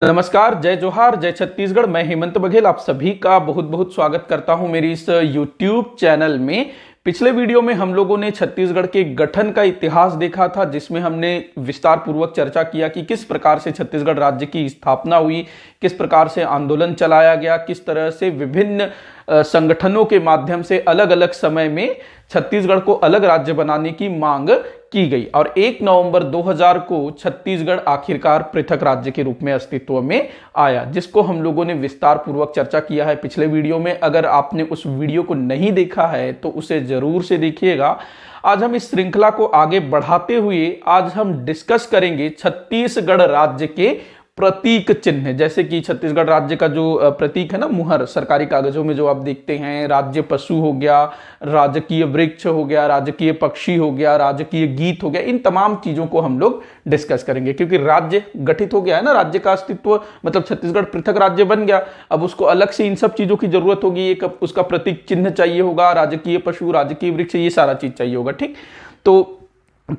नमस्कार, जय जोहार, जय छत्तीसगढ़। मैं हेमंत बघेल आप सभी का बहुत बहुत स्वागत करता हूं मेरी इस YouTube चैनल में। पिछले वीडियो में हम लोगों ने छत्तीसगढ़ के गठन का इतिहास देखा था, जिसमें हमने विस्तार पूर्वक चर्चा किया कि किस प्रकार से छत्तीसगढ़ राज्य की स्थापना हुई, किस प्रकार से आंदोलन चलाया गया, किस तरह से विभिन्न संगठनों के माध्यम से अलग अलग समय में छत्तीसगढ़ को अलग राज्य बनाने की मांग की गई और 1 नवंबर 2000 को छत्तीसगढ़ आखिरकार पृथक राज्य के रूप में अस्तित्व में आया, जिसको हम लोगों ने विस्तार पूर्वक चर्चा किया है पिछले वीडियो में। अगर आपने उस वीडियो को नहीं देखा है तो उसे जरूर से देखिएगा। आज हम इस श्रृंखला को आगे बढ़ाते हुए आज हम डिस्कस करेंगे छत्तीसगढ़ राज्य के प्रतीक चिन्ह। जैसे कि छत्तीसगढ़ राज्य का जो प्रतीक है ना, मुहर, सरकारी कागजों में जो आप देखते हैं, राज्य पशु हो गया, राजकीय वृक्ष हो गया, राजकीय पक्षी हो गया, राजकीय गीत हो गया, इन तमाम चीजों को हम लोग डिस्कस करेंगे। क्योंकि राज्य गठित हो गया है ना, राज्य का अस्तित्व मतलब छत्तीसगढ़ पृथक राज्य बन गया। अब उसको अलग से इन सब चीजों की जरूरत होगी, एक उसका प्रतीक चिन्ह चाहिए होगा, राजकीय पशु, राजकीय वृक्ष, ये सारा चीज चाहिए होगा। ठीक, तो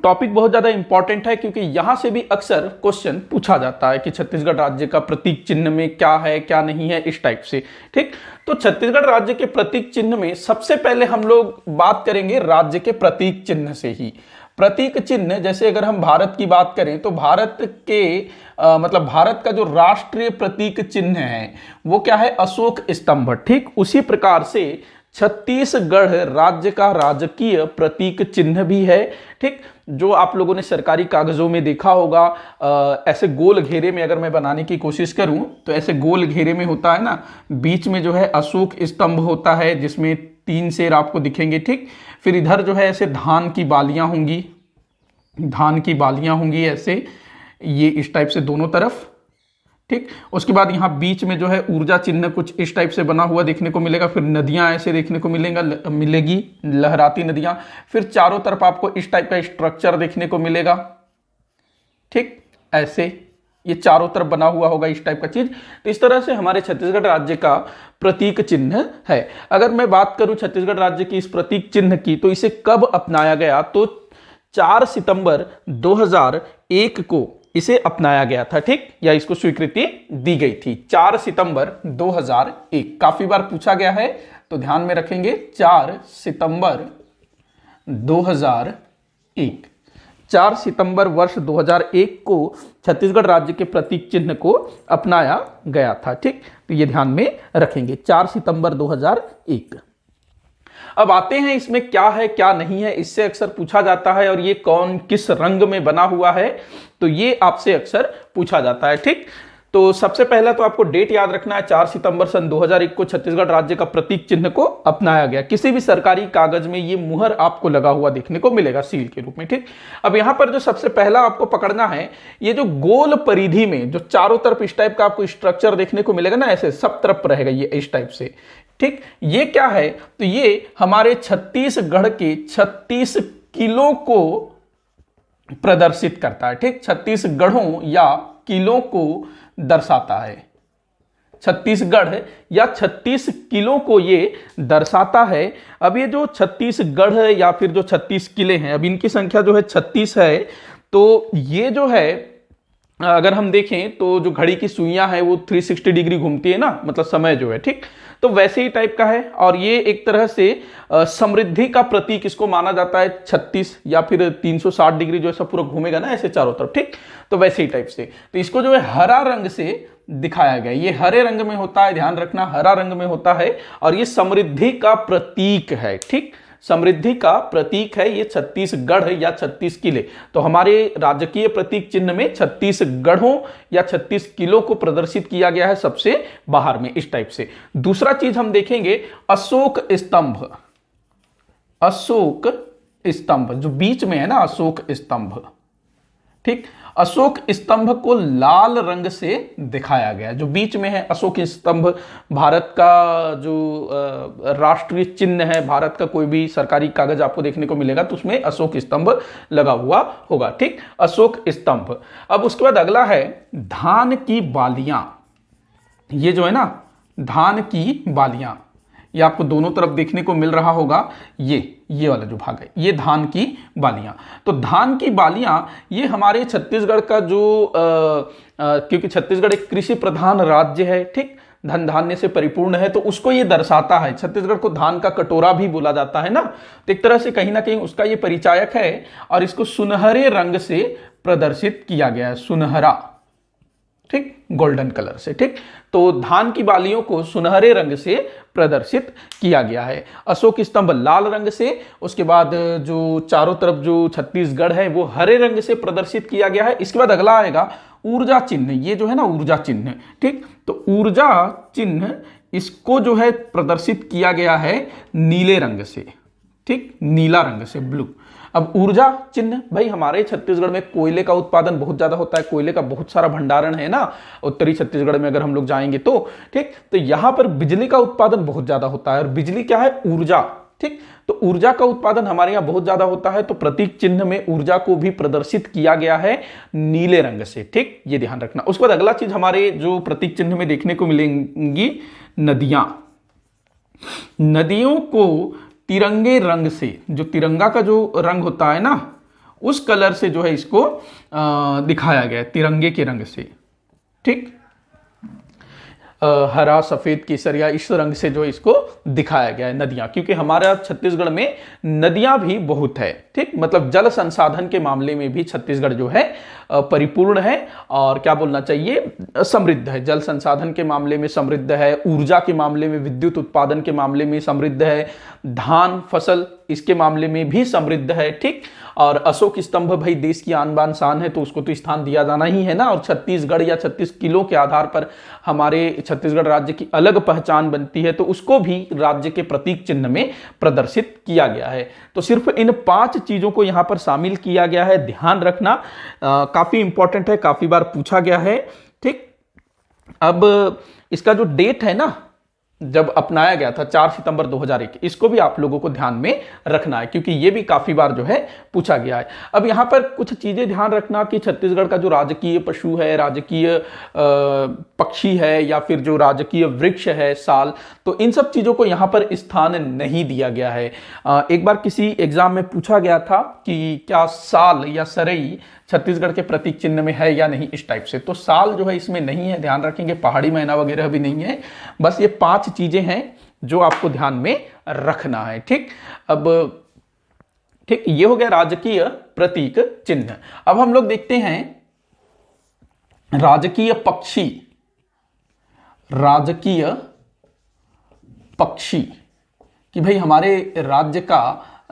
टॉपिक बहुत ज्यादा इंपॉर्टेंट है क्योंकि यहां से भी अक्सर क्वेश्चन पूछा जाता है कि छत्तीसगढ़ राज्य का प्रतीक चिन्ह में क्या है क्या नहीं है, इस टाइप से। ठीक, तो छत्तीसगढ़ राज्य के प्रतीक चिन्ह में सबसे पहले हम लोग बात करेंगे राज्य के प्रतीक चिन्ह से ही। प्रतीक चिन्ह, जैसे अगर हम भारत की बात करें तो भारत के मतलब भारत का जो राष्ट्रीय प्रतीक चिन्ह है वो क्या है, अशोक स्तंभ। ठीक, उसी प्रकार से छत्तीसगढ़ राज्य का राजकीय प्रतीक चिन्ह भी है। ठीक, जो आप लोगों ने सरकारी कागजों में देखा होगा, ऐसे गोल घेरे में अगर मैं बनाने की कोशिश करूं तो ऐसे गोल घेरे में होता है ना, बीच में जो है अशोक स्तंभ होता है जिसमें 3 शेर आपको दिखेंगे। ठीक, फिर इधर जो है ऐसे धान की बालियां होंगी, धान की बालियां होंगी ऐसे, ये इस टाइप से दोनों तरफ। ठीक, उसके बाद यहाँ बीच में जो है ऊर्जा चिन्ह कुछ इस टाइप से बना हुआ देखने को मिलेगा। फिर नदियां ऐसे देखने को मिलेगी, लहराती नदियां। फिर चारों तरफ आपको इस टाइप का स्ट्रक्चर देखने को मिलेगा। ठीक, ऐसे ये चारों तरफ बना हुआ होगा इस टाइप का चीज। तो इस तरह से हमारे छत्तीसगढ़ राज्य का प्रतीक चिन्ह है। अगर मैं बात करूं छत्तीसगढ़ राज्य की इस प्रतीक चिन्ह की, तो इसे कब अपनाया गया, तो 4 सितंबर 2001 को इसे अपनाया गया था। ठीक, या इसको स्वीकृति दी गई थी 4 सितंबर 2001। काफी बार पूछा गया है तो ध्यान में रखेंगे, 4 सितंबर 2001। 4 सितंबर वर्ष 2001 को छत्तीसगढ़ राज्य के प्रतीक चिन्ह को अपनाया गया था। ठीक, तो ये ध्यान में रखेंगे, 4 सितंबर 2001। अब आते हैं इसमें क्या है क्या नहीं है, इससे अक्सर पूछा जाता है। और ये कौन किस रंग में बना हुआ है, तो ये आपसे अक्सर पूछा जाता है। ठीक, तो सबसे पहला तो आपको डेट याद रखना है, 4 सितंबर सन 2001 को छत्तीसगढ़ राज्य का प्रतीक चिन्ह को अपनाया गया। किसी भी सरकारी कागज में ये मुहर आपको लगा हुआ देखने को मिलेगा सील के रूप में। ठीक, अब यहां पर जो सबसे पहला आपको पकड़ना है, ये जो गोल परिधि में जो चारों तरफ इस टाइप का आपको स्ट्रक्चर देखने को मिलेगा ना, ऐसे सब तरफ रहेगा ये इस टाइप से। ठीक, ये क्या है, तो ये हमारे छत्तीसगढ़ के 36 किलो को प्रदर्शित करता है। ठीक, छत्तीसगढ़ों या किलो को दर्शाता है। छत्तीसगढ़ या 36 किलो को ये दर्शाता है। अब ये जो छत्तीसगढ़ है या फिर जो 36 किले हैं, अब इनकी संख्या जो है 36 है। तो ये जो है अगर हम देखें तो जो घड़ी की सुइयां है वो 360 डिग्री घूमती है ना, मतलब समय जो है। ठीक, तो वैसे ही टाइप का है। और ये एक तरह से समृद्धि का प्रतीक इसको माना जाता है। 36 या फिर 360 डिग्री जो ऐसा पूरा घूमेगा ना ऐसे चारों तरफ। ठीक, तो वैसे ही टाइप से, तो इसको जो है हरा रंग से दिखाया गया। ये हरे रंग में होता है, ध्यान रखना, हरा रंग में होता है। और ये समृद्धि का प्रतीक है। ठीक, समृद्धि का प्रतीक है ये छत्तीसगढ़ या 36 किले। तो हमारे राजकीय प्रतीक चिन्ह में छत्तीसगढ़ों या 36 किलो को प्रदर्शित किया गया है सबसे बाहर में इस टाइप से। दूसरा चीज हम देखेंगे, अशोक स्तंभ। अशोक स्तंभ जो बीच में है ना, अशोक स्तंभ। ठीक, अशोक स्तंभ को लाल रंग से दिखाया गया। जो बीच में है अशोक स्तंभ, भारत का जो राष्ट्रीय चिन्ह है, भारत का कोई भी सरकारी कागज आपको देखने को मिलेगा तो उसमें अशोक स्तंभ लगा हुआ होगा। ठीक, अशोक स्तंभ। अब उसके बाद अगला है धान की बालियां। ये जो है ना, धान की बालियां, ये आपको दोनों तरफ देखने को मिल रहा होगा। ये वाला जो भाग है ये धान की बालियां। तो धान की बालियां ये हमारे छत्तीसगढ़ का जो क्योंकि छत्तीसगढ़ एक कृषि प्रधान राज्य है, ठीक, धन धान्य से परिपूर्ण है, तो उसको ये दर्शाता है। छत्तीसगढ़ को धान का कटोरा भी बोला जाता है ना, तो एक तरह से कहीं ना कहीं उसका ये परिचायक है। और इसको सुनहरे रंग से प्रदर्शित किया गया है, सुनहरा, ठीक, गोल्डन कलर से, ठीक। तो धान की बालियों को सुनहरे रंग से प्रदर्शित किया गया है। अशोक स्तंभ लाल रंग से, उसके बाद जो चारों तरफ जो छत्तीसगढ़ है वो हरे रंग से प्रदर्शित किया गया है। इसके बाद अगला आएगा ऊर्जा चिन्ह, ये जो है ना ऊर्जा चिन्ह, ठीक। तो ऊर्जा चिन्ह इसको जो है प्रदर्शित किया गया है नीले रंग से, ठीक, नीला रंग से, ब्लू। अब ऊर्जा चिन्ह, भाई हमारे छत्तीसगढ़ में कोयले का उत्पादन बहुत ज्यादा होता है, कोयले का बहुत सारा भंडारण है ना उत्तरी छत्तीसगढ़ में अगर हम लोग जाएंगे तो, ठीक। तो यहां पर बिजली का उत्पादन बहुत ज्यादा होता है, और बिजली क्या है, ऊर्जा, ठीक। तो ऊर्जा का उत्पादन हमारे यहाँ बहुत ज्यादा होता है, तो प्रतीक चिन्ह में ऊर्जा को भी प्रदर्शित किया गया है नीले रंग से, ठीक, ये ध्यान रखना। उसके बाद अगला चीज हमारे जो प्रतीक चिन्ह में देखने को मिलेंगी, नदियां। नदियों को तिरंगे रंग से, जो तिरंगा का जो रंग होता है ना उस कलर से जो है इसको दिखाया गया है, तिरंगे के रंग से, ठीक। हरा, सफेद, केसरिया, इस रंग से जो इसको दिखाया गया है नदियां, क्योंकि हमारा छत्तीसगढ़ में नदियां भी बहुत है, ठीक। मतलब जल संसाधन के मामले में भी छत्तीसगढ़ जो है परिपूर्ण है, और क्या बोलना चाहिए, समृद्ध है। जल संसाधन के मामले में समृद्ध है, ऊर्जा के मामले में, विद्युत उत्पादन के मामले में समृद्ध है, धान फसल इसके मामले में भी समृद्ध है, ठीक। और अशोक स्तंभ भाई देश की आन बान शान है, तो उसको तो स्थान दिया जाना ही है ना। और छत्तीसगढ़ या 36 किलो के आधार पर हमारे छत्तीसगढ़ राज्य की अलग पहचान बनती है, तो उसको भी राज्य के प्रतीक चिन्ह में प्रदर्शित किया गया है। तो सिर्फ इन 5 चीजों को यहां पर शामिल किया गया है, ध्यान रखना, काफी इंपॉर्टेंट है, काफी बार पूछा गया है, ठीक। अब इसका जो डेट है ना जब अपनाया गया था 4 सितंबर 2001, इसको भी आप लोगों को ध्यान में रखना है, क्योंकि ये भी काफी बार जो है पूछा गया है। अब यहां पर कुछ चीजें ध्यान रखना कि छत्तीसगढ़ का जो राजकीय पशु है, राजकीय पक्षी है, या फिर जो राजकीय वृक्ष है साल, तो इन सब चीजों को यहां पर स्थान नहीं दिया गया है। एक बार किसी एग्जाम में पूछा गया था कि क्या साल या सरई छत्तीसगढ़ के प्रतीक चिन्ह में है या नहीं, इस टाइप से। तो साल जो है इसमें नहीं है, ध्यान रखेंगे, पहाड़ी मैना वगैरह भी नहीं है। बस ये 5 चीजें हैं जो आपको ध्यान में रखना है, ठीक। अब ठीक, ये हो गया राजकीय प्रतीक चिन्ह। अब हम लोग देखते हैं राजकीय पक्षी, राजकीय पक्षी, कि भाई हमारे राज्य का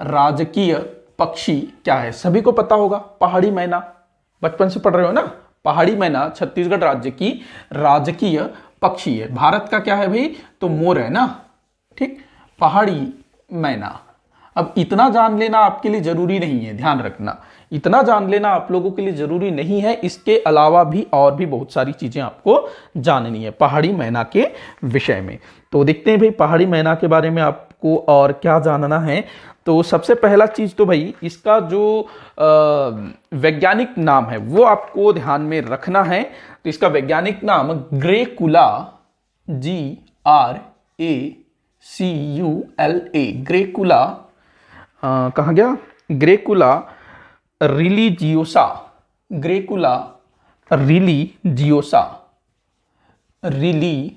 राजकीय पक्षी क्या है। सभी को पता होगा, पहाड़ी मैना, बचपन से पढ़ रहे हो ना, पहाड़ी मैना छत्तीसगढ़ राज्य की राजकीय पक्षी है। भारत का क्या है भाई, तो मोर है ना, ठीक, पहाड़ी मैना। अब इतना जान लेना आपके लिए जरूरी नहीं है, ध्यान रखना, इतना जान लेना आप लोगों के लिए जरूरी नहीं है। इसके अलावा भी और भी बहुत सारी चीजें आपको जाननी है पहाड़ी मैना के विषय में। तो देखते हैं भाई पहाड़ी मैना के बारे में आपको और क्या जानना है। तो सबसे पहला चीज तो भाई इसका जो वैज्ञानिक नाम है वो आपको ध्यान में रखना है। तो इसका वैज्ञानिक नाम ग्रेकुला, GRACULA, ग्रेकुला, कहाँ गया, Gracula religiosa, Gracula religiosa, religiosa,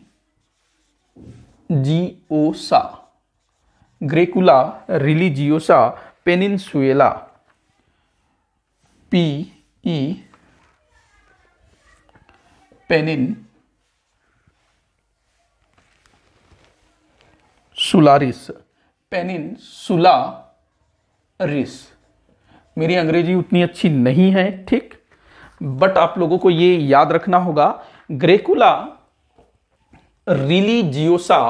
Gracula religiosa peninsuela, PE peninsularis, peninsularis. मेरी अंग्रेजी उतनी अच्छी नहीं है, ठीक, बट आप लोगों को ये याद रखना होगा, ग्रेकुला रिलीजियोसा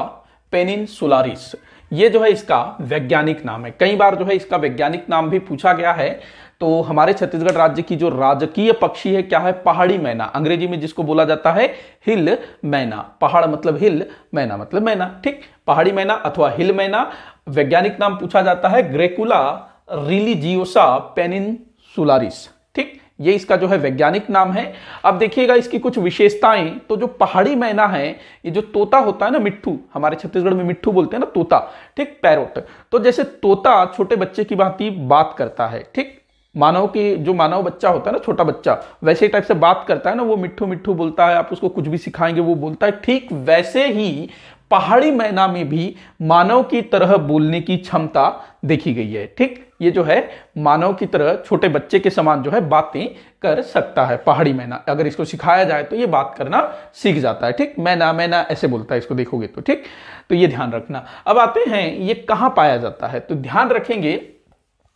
पेनिनसुलारिस, ये जो है इसका वैज्ञानिक नाम है। कई बार जो है इसका वैज्ञानिक नाम भी पूछा गया है। तो हमारे छत्तीसगढ़ राज्य की जो राजकीय पक्षी है क्या है, पहाड़ी मैना, अंग्रेजी में जिसको बोला जाता है हिल मैना। पहाड़ मतलब हिल, मैना मतलब मैना, ठीक, पहाड़ी मैना अथवा हिल मैना। वैज्ञानिक नाम पूछा जाता है ग्रेकुला रिलीजियोसा पेनिनसुलारिस, ठीक, ये इसका जो है वैज्ञानिक नाम है। अब देखिएगा इसकी कुछ विशेषताएं। तो जो पहाड़ी मैना है, ये जो तोता होता है ना, मिट्ठू, हमारे छत्तीसगढ़ में मिट्ठू बोलते हैं ना, तोता, ठीक, पैरोट। तो जैसे तोता छोटे बच्चे की भांति बात करता है, ठीक, मानव की जो मानव बच्चा होता है ना, छोटा बच्चा, वैसे टाइप से बात करता है ना, वो मिट्ठू मिट्ठू बोलता है, आप उसको कुछ भी सिखाएंगे वो बोलता है, ठीक वैसे ही पहाड़ी मैना में भी मानव की तरह बोलने की क्षमता देखी गई है। ठीक, ये जो है मानव की तरह छोटे बच्चे के समान जो है बातें कर सकता है पहाड़ी मैना। अगर इसको सिखाया जाए तो ये बात करना सीख जाता है। ठीक, मैना मैना ऐसे बोलता है, इसको देखोगे तो। ठीक, तो ये ध्यान रखना। अब आते हैं ये कहां पाया जाता है, तो ध्यान रखेंगे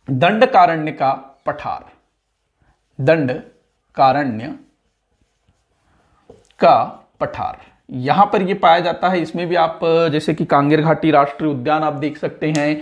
दंडकारण्य का पठार, दंडकारण्य का पठार यहां पर ये पाया जाता है। इसमें भी आप जैसे कि कांगेर घाटी राष्ट्रीय उद्यान आप देख सकते हैं,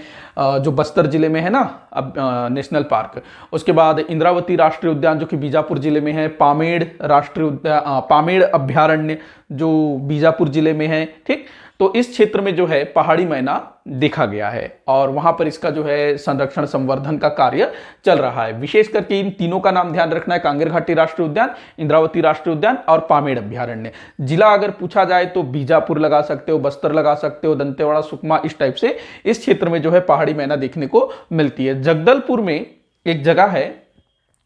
जो बस्तर जिले में है ना, अब नेशनल पार्क। उसके बाद इंद्रावती राष्ट्रीय उद्यान जो कि बीजापुर जिले में है, पामेड़ राष्ट्रीय उद्यान, पामेड़ अभ्यारण्य जो बीजापुर जिले में है। ठीक, तो इस क्षेत्र में जो है पहाड़ी मैना देखा गया है और वहां पर इसका जो है संरक्षण संवर्धन का कार्य चल रहा है। विशेष करके इन तीनों का नाम ध्यान रखना है, कांगेर घाटी राष्ट्रीय उद्यान, इंद्रावती राष्ट्रीय उद्यान और पामेड़ अभ्यारण्य। जिला अगर पूछा जाए तो बीजापुर लगा सकते हो, बस्तर लगा सकते हो, दंतेवाड़ा, सुकमा, इस टाइप से इस क्षेत्र में जो है पहाड़ी मैना देखने को मिलती है। जगदलपुर में एक जगह है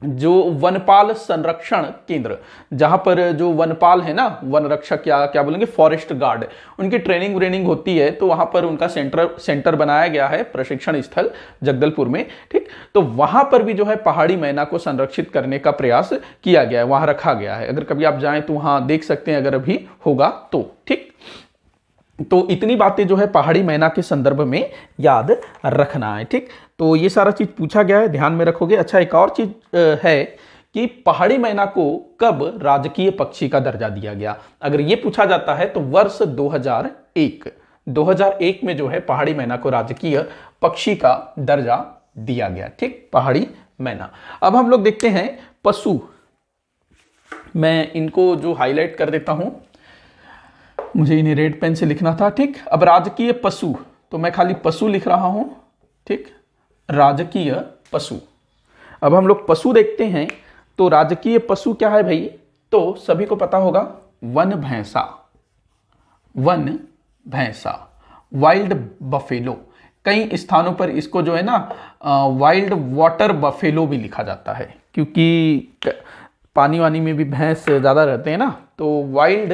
जो वनपाल संरक्षण केंद्र, जहां पर जो वनपाल है ना, वन रक्षक या क्या बोलेंगे, फॉरेस्ट गार्ड, उनकी ट्रेनिंग व्रेनिंग होती है, तो वहां पर उनका सेंटर बनाया गया है, प्रशिक्षण स्थल जगदलपुर में। ठीक, तो वहां पर भी जो है पहाड़ी मैना को संरक्षित करने का प्रयास किया गया है, वहां रखा गया है। अगर कभी आप जाएं तो वहां देख सकते हैं, अगर अभी होगा तो। ठीक, तो इतनी बातें जो है पहाड़ी मैना के संदर्भ में याद रखना है। ठीक, तो ये सारा चीज पूछा गया है, ध्यान में रखोगे। अच्छा, एक और चीज है कि पहाड़ी मैना को कब राजकीय पक्षी का दर्जा दिया गया। अगर ये पूछा जाता है तो वर्ष 2001 में जो है पहाड़ी मैना को राजकीय पक्षी का दर्जा दिया गया। ठीक, पहाड़ी मैना। अब हम लोग देखते हैं पशु, मैं इनको जो हाईलाइट कर देता हूं, मुझे इन्हें रेड पेन से लिखना था। ठीक, अब राजकीय पशु, तो मैं खाली पशु लिख रहा हूं। ठीक, राजकीय पशु। अब हम लोग पशु देखते हैं, तो राजकीय पशु क्या है भाई, तो सभी को पता होगा, वन भैंसा, वन भैंसा, वाइल्ड बफेलो। कई स्थानों पर इसको जो है ना वाइल्ड वाटर बफेलो भी लिखा जाता है, क्योंकि पानी वानी में भी भैंस ज्यादा रहते हैं ना, तो वाइल्ड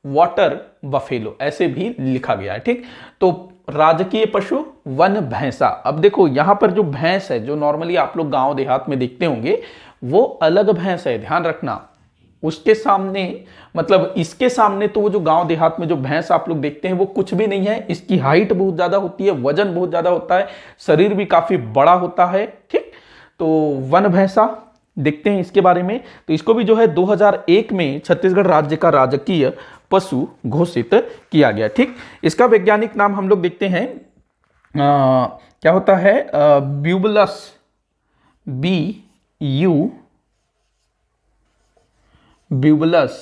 वाटर बफेलो ऐसे भी लिखा गया है। ठीक, तो राजकीय पशु वन भैंसा। अब देखो यहां पर जो भैंस है, जो नॉर्मली आप लोग गांव देहात में देखते होंगे, वो अलग भैंस है, ध्यान रखना। उसके सामने, मतलब इसके सामने, तो वो जो गांव देहात में जो भैंस आप लोग देखते हैं वो कुछ भी नहीं है। इसकी हाइट बहुत ज्यादा होती है, वजन बहुत ज्यादा होता है, शरीर भी काफी बड़ा होता है। ठीक, तो वन भैंसा देखते हैं इसके बारे में। तो इसको भी जो है 2001 में छत्तीसगढ़ राज्य का राजकीय पशु घोषित किया गया। ठीक, इसका वैज्ञानिक नाम हम लोग देखते हैं, क्या होता है, ब्यूबलस, ब्यूबलस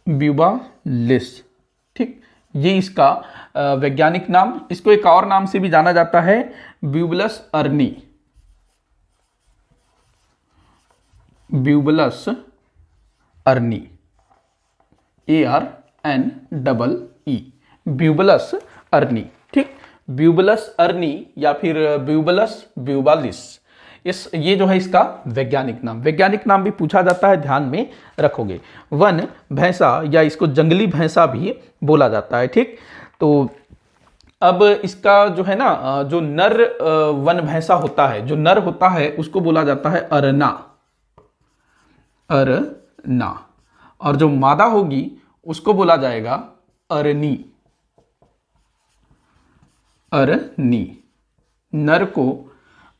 ब्यूबालिस। ठीक, ये इसका वैज्ञानिक नाम। इसको एक और नाम से भी जाना जाता है, ब्यूबलस अर्नी, ब्यूबलस अर्नी, ARNEE, ब्यूबलस अर्नी। ठीक, ब्यूबलस अर्नी या फिर ब्यूबलस ब्यूबालिस, ये जो है इसका वैज्ञानिक नाम। वैज्ञानिक नाम भी पूछा जाता है, ध्यान में रखोगे। वन भैंसा या इसको जंगली भैंसा भी बोला जाता है। ठीक, तो अब इसका जो है ना, जो नर वन भैंसा होता है, जो नर होता है उसको बोला जाता है अरना, अरना, और जो मादा होगी उसको बोला जाएगा अरनी, अरनी। नर को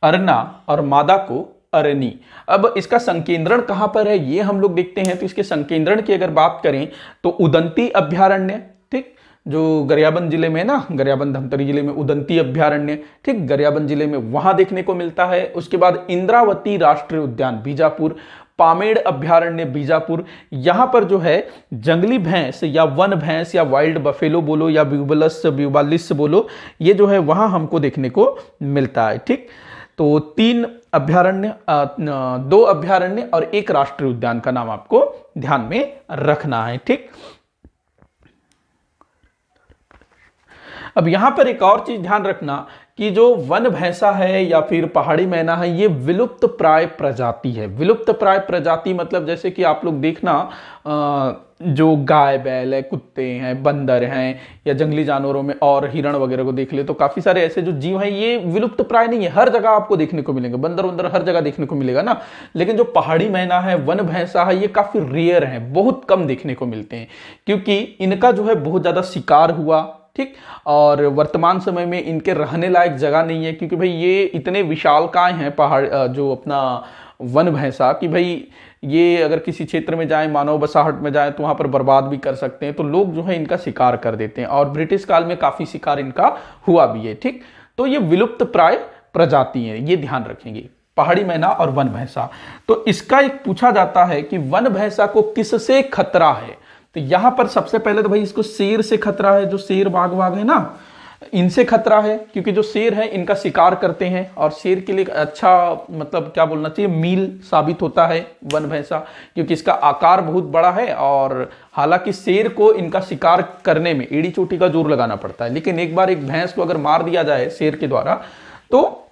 अरना और मादा को अरनी। अब इसका संकेंद्रण कहां पर है ये हम लोग देखते हैं। तो इसके संकेंद्रण की अगर बात करें तो उदंती अभ्यारण्य, ठीक, जो गरियाबंद जिले में ना, गरियाबंद धमतरी जिले में उदंती अभ्यारण्य, ठीक, गरियाबंद जिले में वहां देखने को मिलता है। उसके बाद इंद्रावती राष्ट्रीय उद्यान बीजापुर, पामेड़ अभ्यारण्य बीजापुर, यहां पर जो है जंगली भैंस या वन भैंस या वाइल्ड बफेलो बोलो या ब्यूबलस ब्यूबालिस बोलो, ये जो है वहां हमको देखने को मिलता है। ठीक, तो 3 अभ्यारण्य, 2 अभ्यारण्य और 1 राष्ट्रीय उद्यान का नाम आपको ध्यान में रखना है। ठीक, अब यहां पर एक और चीज ध्यान रखना कि जो वन भैंसा है या फिर पहाड़ी मैना है, ये विलुप्त प्राय प्रजाति है। विलुप्त प्राय प्रजाति मतलब जैसे कि आप लोग देखना जो गाय बैल है, कुत्ते हैं, बंदर हैं, या जंगली जानवरों में और हिरण वगैरह को देख ले तो काफी सारे ऐसे जो जीव हैं ये विलुप्त प्राय नहीं है, हर जगह आपको देखने को मिलेंगे, बंदर वंदर हर जगह देखने को मिलेगा ना। लेकिन जो पहाड़ी मैना है, वन भैंसा है, ये काफी रेयर है, बहुत कम देखने को मिलते हैं, क्योंकि इनका जो है बहुत ज्यादा शिकार हुआ, ठीक। और वर्तमान समय में इनके रहने लायक जगह नहीं है, क्योंकि भाई ये इतने विशालकाय हैं पहाड़ जो अपना वन भैंसा, कि भाई ये अगर किसी क्षेत्र में जाए, मानव बसाहट में जाए, तो वहां पर बर्बाद भी कर सकते हैं। तो लोग जो है इनका शिकार कर देते हैं, और ब्रिटिश काल में काफी शिकार इनका हुआ भी है, ठीक। तो ये विलुप्त प्राय प्रजाति है, ये ध्यान रखेंगे, पहाड़ी मैना और वन भैंसा। तो इसका एक पूछा जाता है कि वन भैंसा को किससे खतरा है, तो यहां पर सबसे पहले तो भाई इसको शेर से खतरा है, जो शेर बाघ है ना, इनसे खतरा है, क्योंकि जो शेर है इनका शिकार करते हैं, और शेर के लिए अच्छा मतलब क्या बोलना चाहिए, मील साबित होता है वन भैंसा, क्योंकि इसका आकार बहुत बड़ा है। और हालांकि शेर को इनका शिकार करने में एड़ी चोटी का जोर लगाना पड़ता है, लेकिन एक बार एक भैंस को अगर मार दिया जाए शेर के द्वारा, तो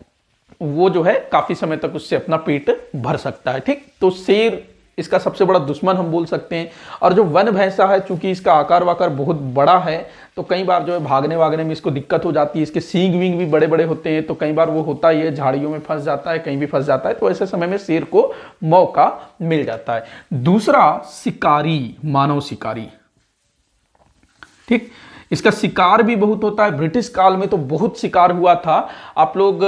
वो जो है काफी समय तक उससे अपना पेट भर सकता है, ठीक। तो शेर इसका सबसे बड़ा दुश्मन हम बोल सकते हैं। और जो वन भैंसा है, चूंकि इसका आकार वाकार बहुत बड़ा है, तो कई बार जो है भागने वागने में इसको दिक्कत हो जाती है। इसके सींग विंग भी बड़े बड़े होते हैं, तो कई बार वो होता ही है, झाड़ियों में फंस जाता है, कहीं भी फंस जाता है, तो ऐसे समय में शेर को मौका मिल जाता है। दूसरा, शिकारी, मानव शिकारी, ठीक। इसका शिकार भी बहुत होता है, ब्रिटिश काल में तो बहुत शिकार हुआ था। आप लोग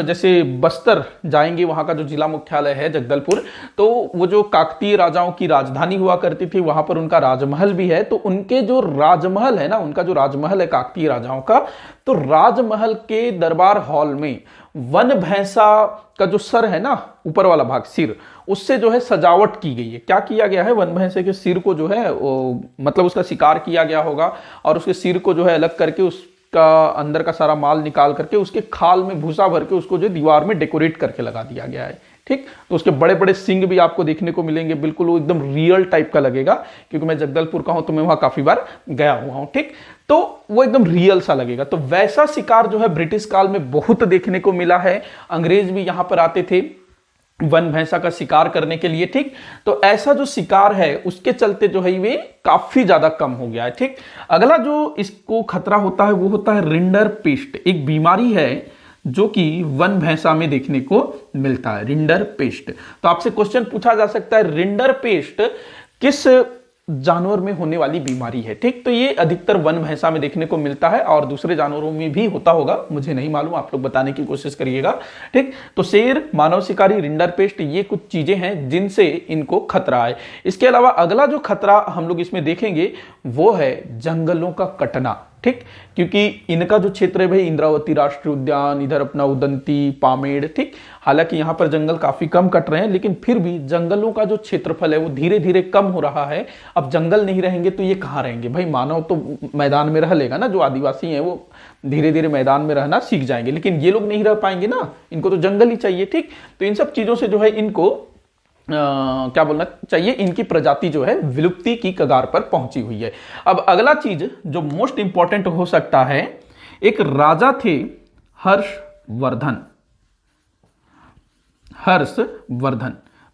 जैसे बस्तर जाएंगे, वहां का जो जिला मुख्यालय है जगदलपुर, तो वो जो काकतीय राजाओं की राजधानी हुआ करती थी, वहां पर उनका राजमहल भी है। तो उनके जो राजमहल है ना, उनका जो राजमहल है काकतीय राजाओं का, तो राजमहल के दरबार हॉल में वन भैंसा का जो सर है ना, ऊपर वाला भाग, सिर, उससे जो है सजावट की गई है। क्या किया गया है, वन भैंसे के सिर को जो है वो, मतलब उसका शिकार किया गया होगा, और उसके सिर को जो है अलग करके उसका अंदर का सारा माल निकाल करके उसके खाल में भूसा भर के उसको जो दीवार में डेकोरेट करके लगा दिया गया है, ठीक। तो उसके बड़े बड़े सिंग भी आपको देखने को मिलेंगे, बिल्कुल वो एकदम रियल टाइप का लगेगा, क्योंकि मैं जगदलपुर का हूं तो मैं वहां काफी बार गया हुआ हूं, ठीक। तो वो एकदम रियल सा लगेगा। तो वैसा शिकार जो है ब्रिटिश काल में बहुत देखने को मिला है। अंग्रेज भी यहां पर आते थे वन भैंसा का शिकार करने के लिए, ठीक। तो ऐसा जो शिकार है उसके चलते जो है वे काफी ज्यादा कम हो गया है, ठीक। अगला जो इसको खतरा होता है वो होता है रिंडर पेस्ट। एक बीमारी है जो कि वन भैंसा में देखने को मिलता है, रिंडर पेस्ट। तो आपसे क्वेश्चन पूछा जा सकता है, रिंडर पेस्ट किस जानवर में होने वाली बीमारी है, ठीक। तो ये अधिकतर वन भैंसा में देखने को मिलता है, और दूसरे जानवरों में भी होता होगा, मुझे नहीं मालूम, आप लोग बताने की कोशिश करिएगा, ठीक। तो शेर, मानव शिकारी, रिंडर पेस्ट, ये कुछ चीजें हैं जिनसे इनको खतरा है। इसके अलावा अगला जो खतरा हम लोग इसमें देखेंगे वो है जंगलों का कटना, ठीक। क्योंकि इनका जो क्षेत्र है भाई, इंद्रावती राष्ट्रीय उद्यान, इधर अपना उदंती, पामेड़, ठीक। हालांकि यहाँ पर जंगल काफी कम कट रहे हैं, लेकिन फिर भी जंगलों का जो क्षेत्रफल है वो धीरे धीरे कम हो रहा है। अब जंगल नहीं रहेंगे तो ये कहाँ रहेंगे भाई, मानव तो मैदान में रह लेगा ना, जो आदिवासी हैं वो धीरे धीरे मैदान में रहना सीख जाएंगे, लेकिन ये लोग नहीं रह पाएंगे ना, इनको तो जंगल ही चाहिए, ठीक। तो इन सब चीजों से जो है इनको क्या बोलना चाहिए, इनकी प्रजाति जो है विलुप्ति की कगार पर पहुंची हुई है। अब अगला चीज जो मोस्ट इंपॉर्टेंट हो सकता है, एक राजा थे हर्षवर्धन। हर्षवर्धन,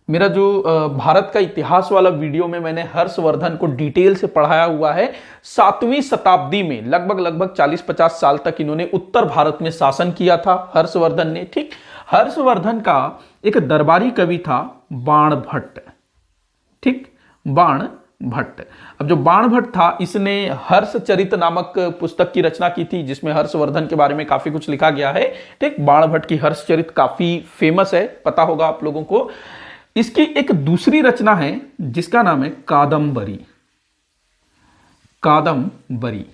मेरा जो भारत का इतिहास वाला वीडियो में मैंने हर्षवर्धन को डिटेल से पढ़ाया हुआ है। 7वीं शताब्दी में लगभग 40-50 साल तक इन्होंने उत्तर भारत में शासन किया था हर्षवर्धन ने, ठीक। हर्षवर्धन का एक दरबारी कवि था बाणभट्ट, ठीक, बाणभट्ट। अब जो बाणभट्ट था, इसने हर्षचरित नामक पुस्तक की रचना की थी, जिसमें हर्षवर्धन के बारे में काफी कुछ लिखा गया है, ठीक। बाणभट्ट की हर्षचरित काफी फेमस है, पता होगा आप लोगों को। इसकी एक दूसरी रचना है जिसका नाम है कादंबरी। कादंबरी,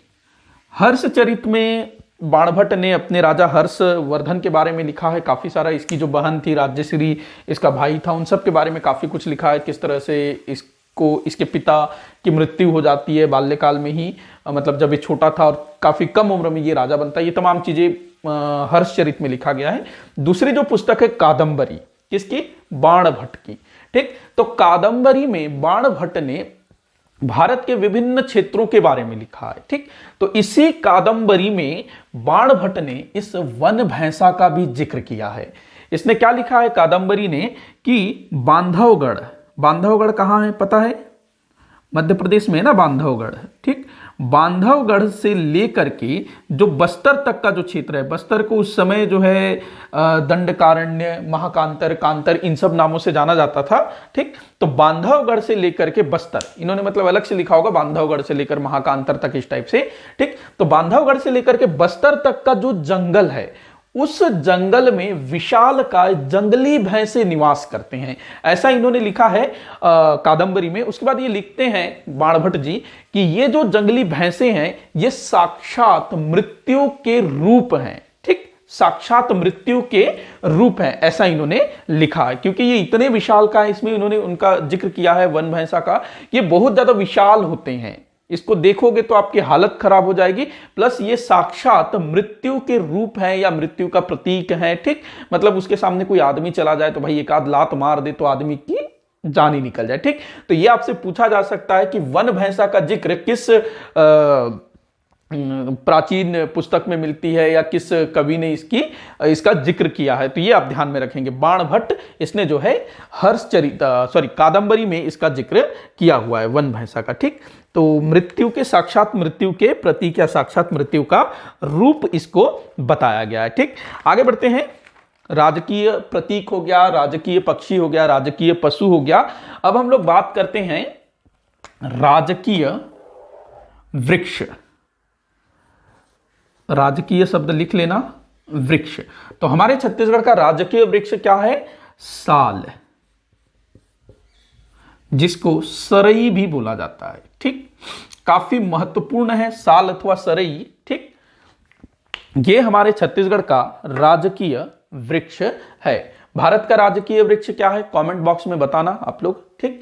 हर्षचरित में बाणभट्ट ने अपने राजा हर्षवर्धन के बारे में लिखा है काफी सारा। इसकी जो बहन थी राज्यश्री, इसका भाई था, उन सब के बारे में काफी कुछ लिखा है, किस तरह से इसको, इसके पिता की मृत्यु हो जाती है बाल्यकाल में ही, मतलब जब ये छोटा था, और काफी कम उम्र में ये राजा बनता है। ये तमाम चीजें हर्षचरित में लिखा गया है। दूसरी जो पुस्तक है कादंबरी, किसकी, बाणभट्ट की, ठीक। तो कादंबरी में बाणभट्ट ने भारत के विभिन्न क्षेत्रों के बारे में लिखा है। ठीक, तो इसी कादंबरी में बाणभट्ट ने इस वन भैंसा का भी जिक्र किया है। इसने क्या लिखा है कादंबरी ने कि बांधवगढ़, बांधवगढ़ कहाँ है पता है? मध्य प्रदेश में है ना बांधवगढ़। ठीक, बांधवगढ़ से लेकर के जो बस्तर तक का जो क्षेत्र है, बस्तर को उस समय जो है दंडकारण्य, महाकांतर, कांतर, इन सब नामों से जाना जाता था। ठीक, तो बांधवगढ़ से लेकर के बस्तर, इन्होंने मतलब अलग से लिखा होगा, बांधवगढ़ से लेकर महाकांतर तक इस टाइप से। ठीक, तो बांधवगढ़ से लेकर के बस्तर तक का जो जंगल है, उस जंगल में विशालकाय जंगली भैंसे निवास करते हैं, ऐसा इन्होंने लिखा है कादंबरी में। उसके बाद ये लिखते हैं बाणभट्ट जी कि ये जो जंगली भैंसे हैं ये साक्षात मृत्यु के रूप हैं। ठीक, साक्षात मृत्यु के रूप हैं, ऐसा इन्होंने लिखा है। क्योंकि ये इतने विशालकाय, इसमें इन्होंने उनका जिक्र किया है वन भैंसा का, ये बहुत ज्यादा विशाल होते हैं, इसको देखोगे तो आपकी हालत खराब हो जाएगी। प्लस ये साक्षात मृत्यु के रूप है या मृत्यु का प्रतीक है। ठीक, मतलब उसके सामने कोई आदमी चला जाए तो भाई एक आध लात मार दे तो आदमी की जान ही निकल जाए। ठीक, तो ये आपसे पूछा जा सकता है कि वन भैंसा का जिक्र किस प्राचीन पुस्तक में मिलती है या किस कवि ने इसका जिक्र किया है, तो ये आप ध्यान में रखेंगे। बाणभट्ट इसने जो है कादंबरी में इसका जिक्र किया हुआ है वन भैंसा का। ठीक, तो मृत्यु के, साक्षात मृत्यु के प्रतीक या साक्षात मृत्यु का रूप इसको बताया गया है। ठीक, आगे बढ़ते हैं। राजकीय प्रतीक हो गया, राजकीय पक्षी हो गया, राजकीय पशु हो गया। अब हम लोग बात करते हैं राजकीय वृक्ष। राजकीय शब्द लिख लेना, वृक्ष। तो हमारे छत्तीसगढ़ का राजकीय वृक्ष क्या है? साल, जिसको सरई भी बोला जाता है। ठीक, काफी महत्वपूर्ण है साल अथवा सरई। ठीक, ये हमारे छत्तीसगढ़ का राजकीय वृक्ष है। भारत का राजकीय वृक्ष क्या है? कमेंट बॉक्स में बताना आप लोग। ठीक,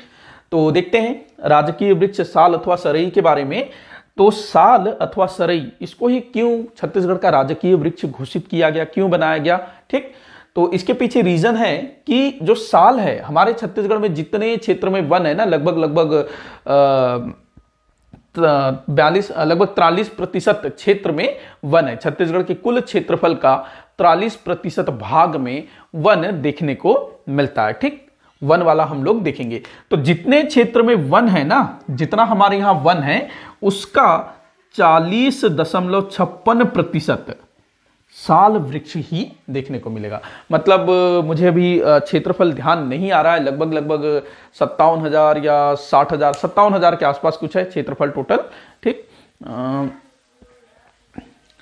तो देखते हैं राजकीय वृक्ष साल अथवा सरई के बारे में। तो साल अथवा सरई, इसको ही क्यों छत्तीसगढ़ का राजकीय वृक्ष घोषित किया गया, क्यों बनाया गया? ठीक, तो इसके पीछे रीजन है कि जो साल है, हमारे छत्तीसगढ़ में जितने क्षेत्र में वन है ना, लगभग 43% क्षेत्र में वन है। छत्तीसगढ़ के कुल क्षेत्रफल का 43% भाग में वन देखने को मिलता है। ठीक, वन वाला हम लोग देखेंगे। तो जितने क्षेत्र में वन है ना, जितना हमारे यहां वन है, उसका 40.56% साल वृक्ष ही देखने को मिलेगा। मतलब मुझे अभी क्षेत्रफल ध्यान नहीं आ रहा है, लगभग 57,000 या 60,000, 57,000 के आसपास कुछ है क्षेत्रफल टोटल। ठीक,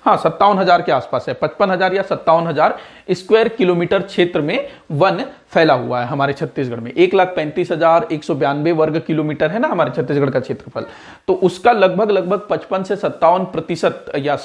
हाँ 57,000 के आसपास है, 55,000 या 57,000 स्क्वायर किलोमीटर क्षेत्र में वन फैला हुआ है हमारे छत्तीसगढ़ में। 1,35,192 वर्ग किलोमीटर है ना हमारे छत्तीसगढ़ का क्षेत्रफल। तो उसका लगभग 55 से 57% या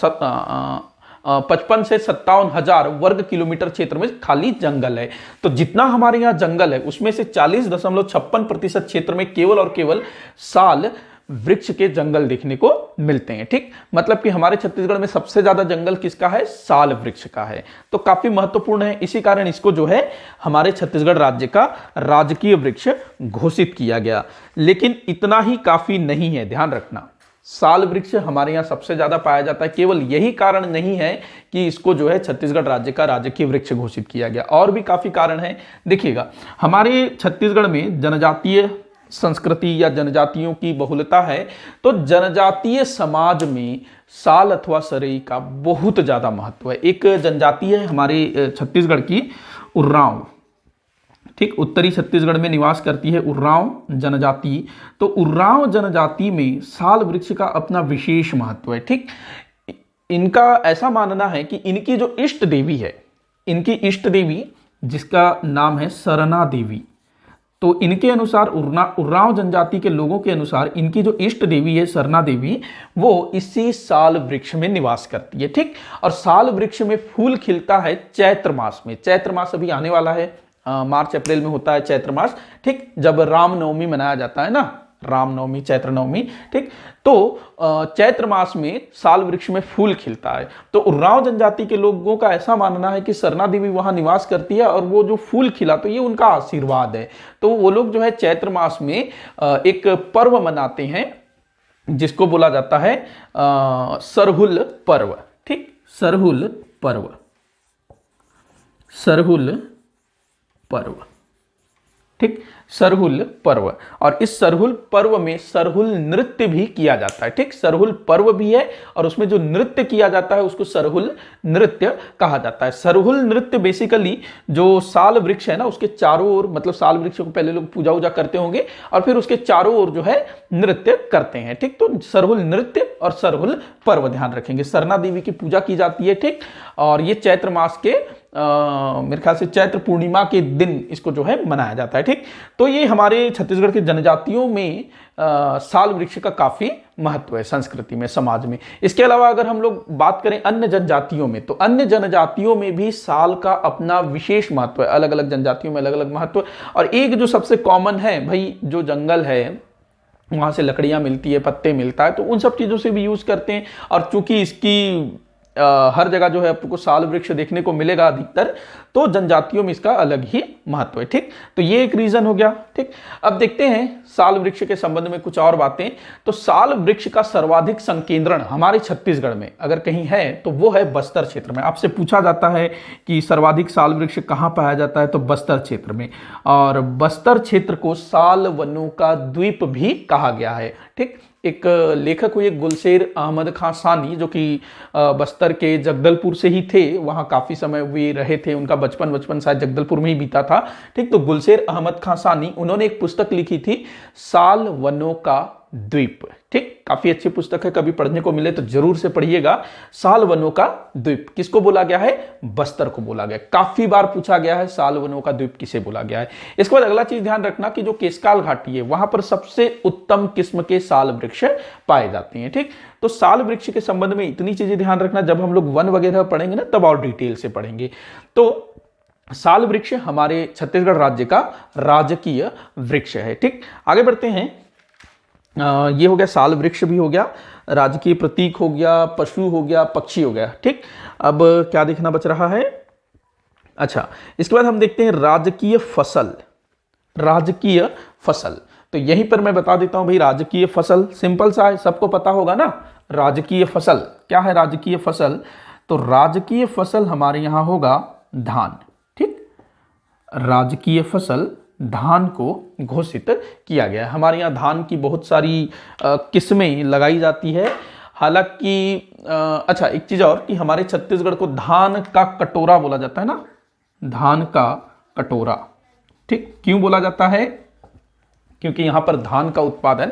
55 से 57,000 वर्ग किलोमीटर क्षेत्र में खाली जंगल है। तो जितना हमारे यहाँ जंगल है उसमें से 40.56% क्षेत्र में केवल और केवल साल वृक्ष के जंगल देखने को मिलते हैं। ठीक, मतलब कि हमारे छत्तीसगढ़ में सबसे ज्यादा जंगल किसका है? साल वृक्ष का है। तो काफी महत्वपूर्ण है, इसी कारण इसको जो है हमारे छत्तीसगढ़ राज्य का राजकीय वृक्ष घोषित किया गया। लेकिन इतना ही काफी नहीं है, ध्यान रखना। साल वृक्ष हमारे यहाँ सबसे ज्यादा पाया जाता है, केवल यही कारण नहीं है कि इसको जो है छत्तीसगढ़ राज्य का राजकीय वृक्ष घोषित किया गया, और भी काफी कारण है। देखिएगा, हमारे छत्तीसगढ़ में जनजातीय संस्कृति या जनजातियों की बहुलता है, तो जनजातीय समाज में साल अथवा सरई का बहुत ज्यादा महत्व है। एक जनजाति है हमारे छत्तीसगढ़ की, उर्रांव। ठीक, उत्तरी छत्तीसगढ़ में निवास करती है उर्रांव जनजाति। तो उर्रांव जनजाति में साल वृक्ष का अपना विशेष महत्व है। ठीक, इनका ऐसा मानना है कि इनकी जो इष्ट देवी है, इनकी इष्ट देवी जिसका नाम है सरना देवी, तो इनके अनुसार उर्रांव जनजाति के लोगों के अनुसार इनकी जो इष्ट देवी है सरना देवी, वो इसी साल वृक्ष में निवास करती है। ठीक, और साल वृक्ष में फूल खिलता है चैत्र मास में। चैत्र मास अभी आने वाला है, मार्च अप्रैल में होता है चैत्र मास। ठीक, जब रामनवमी मनाया जाता है ना, रामनवमी, चैत्र नवमी। ठीक, तो चैत्र मास में साल वृक्ष में फूल खिलता है। तो उर्रांव जनजाति के लोगों का ऐसा मानना है कि सरना देवी वहां निवास करती है और वो जो फूल खिला तो ये उनका आशीर्वाद है। तो वो लोग जो है चैत्र मास में एक पर्व मनाते हैं जिसको बोला जाता है सरहुल पर्व। ठीक, सरहुल पर्व, सरहुल पर्व। ठीक, सरहुल पर्व। और इस सरहुल पर्व में सरहुल नृत्य भी किया जाता है। ठीक, सरहुल पर्व भी है और उसमें जो नृत्य किया जाता है उसको सरहुल नृत्य कहा जाता है। सरहुल नृत्य बेसिकली जो साल वृक्ष है ना उसके चारों ओर, मतलब साल वृक्ष को पहले लोग पूजा वूजा करते होंगे और फिर उसके चारों ओर जो है नृत्य करते हैं। ठीक, तो सरहुल नृत्य और सरहुल पर्व ध्यान रखेंगे। सरना देवी की पूजा की जाती है। ठीक, और ये चैत्र मास के मेरे ख्याल से चैत्र पूर्णिमा के दिन इसको जो है मनाया जाता है। ठीक, तो ये हमारे छत्तीसगढ़ के जनजातियों में साल वृक्ष का काफी महत्व है संस्कृति में, समाज में। इसके अलावा अगर हम लोग बात करें अन्य जनजातियों में, तो अन्य जनजातियों में भी साल का अपना विशेष महत्व है। अलग अलग जनजातियों में अलग अलग महत्व। और एक जो सबसे कॉमन है भाई, जो जंगल है वहां से लकड़ियां मिलती है, पत्ते मिलता है, तो उन सब चीजों से भी यूज करते हैं। और चूंकि इसकी हर जगह जो है आपको साल वृक्ष देखने को मिलेगा अधिकतर, तो जनजातियों में इसका अलग ही महत्व है। ठीक, तो ये एक रीजन हो गया। ठीक, अब देखते हैं साल वृक्ष के संबंध में कुछ और बातें। तो साल वृक्ष का सर्वाधिक संकेंद्रण हमारे छत्तीसगढ़ में अगर कहीं है तो वो है बस्तर क्षेत्र में। आपसे पूछा जाता है कि सर्वाधिक साल वृक्ष कहाँ पाया जाता है, तो बस्तर क्षेत्र में। और बस्तर क्षेत्र को साल वनों का द्वीप भी कहा गया है। ठीक, एक लेखक हुए गुलशेर अहमद खां सानी, जो कि बस्तर के जगदलपुर से ही थे, वहाँ काफ़ी समय वे रहे थे, उनका बचपन शायद जगदलपुर में ही बीता था। ठीक, तो गुलशेर अहमद खां सानी, उन्होंने एक पुस्तक लिखी थी साल वनों का द्वीप। ठीक, काफी अच्छी पुस्तक है, कभी पढ़ने को मिले तो जरूर से पढ़िएगा। साल वनों का द्वीप किसको बोला गया है, बस्तर को बोला गया। काफी बार पूछा गया है साल वनों का द्वीप किसे बोला गया है। इसके बाद अगला चीज ध्यान रखना कि जो केशकाल घाटी है वहां पर सबसे उत्तम किस्म के साल वृक्ष पाए जाते हैं। ठीक, तो साल वृक्ष के संबंध में इतनी चीजें ध्यान रखना, जब हम लोग वन वगैरह पढ़ेंगे ना तब और डिटेल से पढ़ेंगे। तो साल वृक्ष हमारे छत्तीसगढ़ राज्य का राजकीय वृक्ष है। ठीक, आगे बढ़ते हैं। ये हो गया साल वृक्ष भी हो गया, राजकीय प्रतीक हो गया, पशु हो गया, पक्षी हो गया। ठीक, अब क्या देखना बच रहा है, अच्छा इसके बाद हम देखते हैं राजकीय फसल। राजकीय फसल, तो यहीं पर मैं बता देता हूं भाई, राजकीय फसल सिंपल सा है, सबको पता होगा ना। राजकीय फसल क्या है, राजकीय फसल, तो राजकीय फसल हमारे यहां होगा धान। ठीक, राजकीय फसल धान को घोषित किया गया है। हमारे यहाँ धान की बहुत सारी किस्में लगाई जाती है। हालांकि अच्छा एक चीज और कि हमारे छत्तीसगढ़ को धान का कटोरा बोला जाता है ना, धान का कटोरा। ठीक, क्यों बोला जाता है, क्योंकि यहाँ पर धान का उत्पादन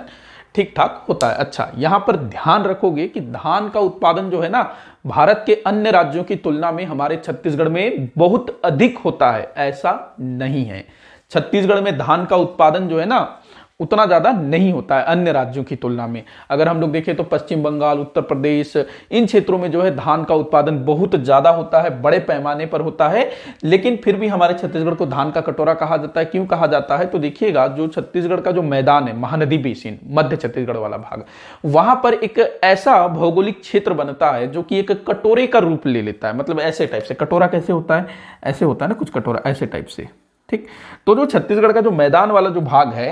ठीक ठाक होता है। अच्छा, यहां पर ध्यान रखोगे कि धान का उत्पादन जो है ना भारत के अन्य राज्यों की तुलना में हमारे छत्तीसगढ़ में बहुत अधिक होता है, ऐसा नहीं है। छत्तीसगढ़ में धान का उत्पादन जो है ना उतना ज्यादा नहीं होता है अन्य राज्यों की तुलना में। अगर हम लोग देखें तो पश्चिम बंगाल, उत्तर प्रदेश, इन क्षेत्रों में जो है धान का उत्पादन बहुत ज्यादा होता है, बड़े पैमाने पर होता है। लेकिन फिर भी हमारे छत्तीसगढ़ को धान का कटोरा कहा जाता है। क्यों कहा जाता है, तो देखिएगा जो छत्तीसगढ़ का जो मैदान है, महानदी बेसिन, मध्य छत्तीसगढ़ वाला भाग, वहां पर एक ऐसा भौगोलिक क्षेत्र बनता है जो कि एक कटोरे का रूप ले लेता है। मतलब ऐसे टाइप से, कटोरा कैसे होता है, ऐसे होता है ना कुछ कटोरा, ऐसे टाइप से। ठीक, तो जो छत्तीसगढ़ का जो मैदान वाला जो भाग है,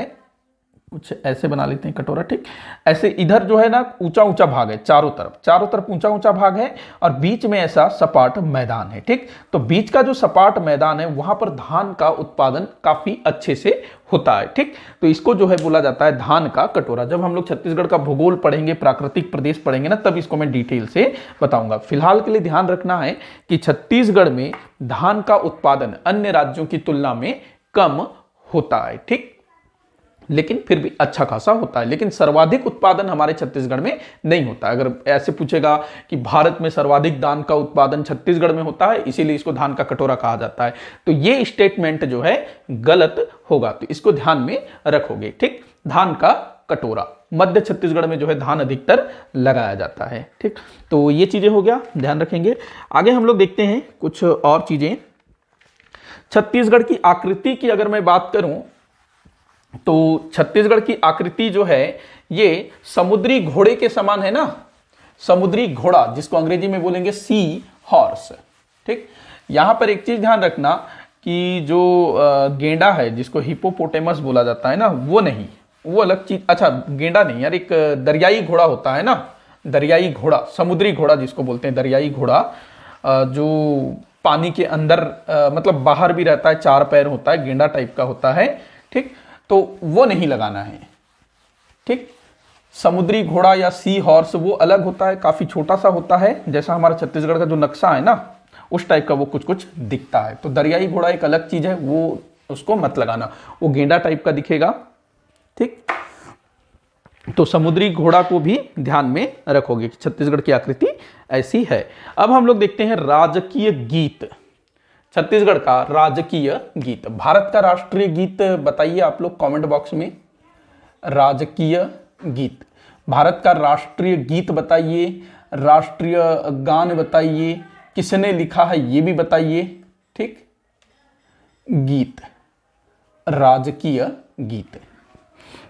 कुछ ऐसे बना लेते हैं कटोरा। ठीक, ऐसे इधर जो है ना ऊंचा ऊंचा भाग है, चारों तरफ ऊंचा ऊंचा भाग है और बीच में ऐसा सपाट मैदान है। ठीक, तो बीच का जो सपाट मैदान है वहां पर धान का उत्पादन काफी अच्छे से होता है। ठीक, तो इसको जो है बोला जाता है धान का कटोरा। जब हम लोग छत्तीसगढ़ का भूगोल पढ़ेंगे, प्राकृतिक प्रदेश पढ़ेंगे ना, तब इसको मैं डिटेल से बताऊंगा। फिलहाल के लिए ध्यान रखना है कि छत्तीसगढ़ में धान का उत्पादन अन्य राज्यों की तुलना में कम होता है। ठीक, लेकिन फिर भी अच्छा खासा होता है, लेकिन सर्वाधिक उत्पादन हमारे छत्तीसगढ़ में नहीं होता। अगर ऐसे पूछेगा कि भारत में सर्वाधिक धान का उत्पादन छत्तीसगढ़ में होता है, इसीलिए इसको धान का कटोरा कहा जाता है, तो ये स्टेटमेंट जो है गलत होगा, तो इसको ध्यान में रखोगे। ठीक, धान का कटोरा, मध्य छत्तीसगढ़ में जो है धान अधिकतर लगाया जाता है। ठीक, तो ये चीजें हो गया, ध्यान रखेंगे। आगे हम लोग देखते हैं कुछ और चीजें। छत्तीसगढ़ की आकृति की अगर मैं बात करूं तो छत्तीसगढ़ की आकृति जो है ये समुद्री घोड़े के समान है ना, समुद्री घोड़ा, जिसको अंग्रेजी में बोलेंगे सी हॉर्स। ठीक, यहां पर एक चीज ध्यान रखना कि जो गेंडा है, जिसको हिपोपोटेमस बोला जाता है ना, वो नहीं, वो अलग चीज। अच्छा गेंडा नहीं यार, एक दरियाई घोड़ा होता है ना, दरियाई घोड़ा, समुद्री घोड़ा जिसको बोलते हैं दरियाई घोड़ा, जो पानी के अंदर मतलब बाहर भी रहता है, 4 पैर होता है, गेंडा टाइप का होता है, ठीक। तो वो नहीं लगाना है, ठीक। समुद्री घोड़ा या सी हॉर्स वो अलग होता है, काफी छोटा सा होता है, जैसा हमारा छत्तीसगढ़ का जो नक्शा है ना उस टाइप का वो कुछ कुछ दिखता है। तो दरियाई घोड़ा एक अलग चीज है, वो उसको मत लगाना, वो गेंडा टाइप का दिखेगा, ठीक। तो समुद्री घोड़ा को भी ध्यान में रखोगे कि छत्तीसगढ़ की आकृति ऐसी है। अब हम लोग देखते हैं राजकीय गीत, छत्तीसगढ़ का राजकीय गीत। भारत का राष्ट्रीय गीत बताइए आप लोग कमेंट बॉक्स में, राजकीय गीत, भारत का राष्ट्रीय गीत बताइए, राष्ट्रीय गान बताइए, किसने लिखा है ये भी बताइए, ठीक। गीत, राजकीय गीत।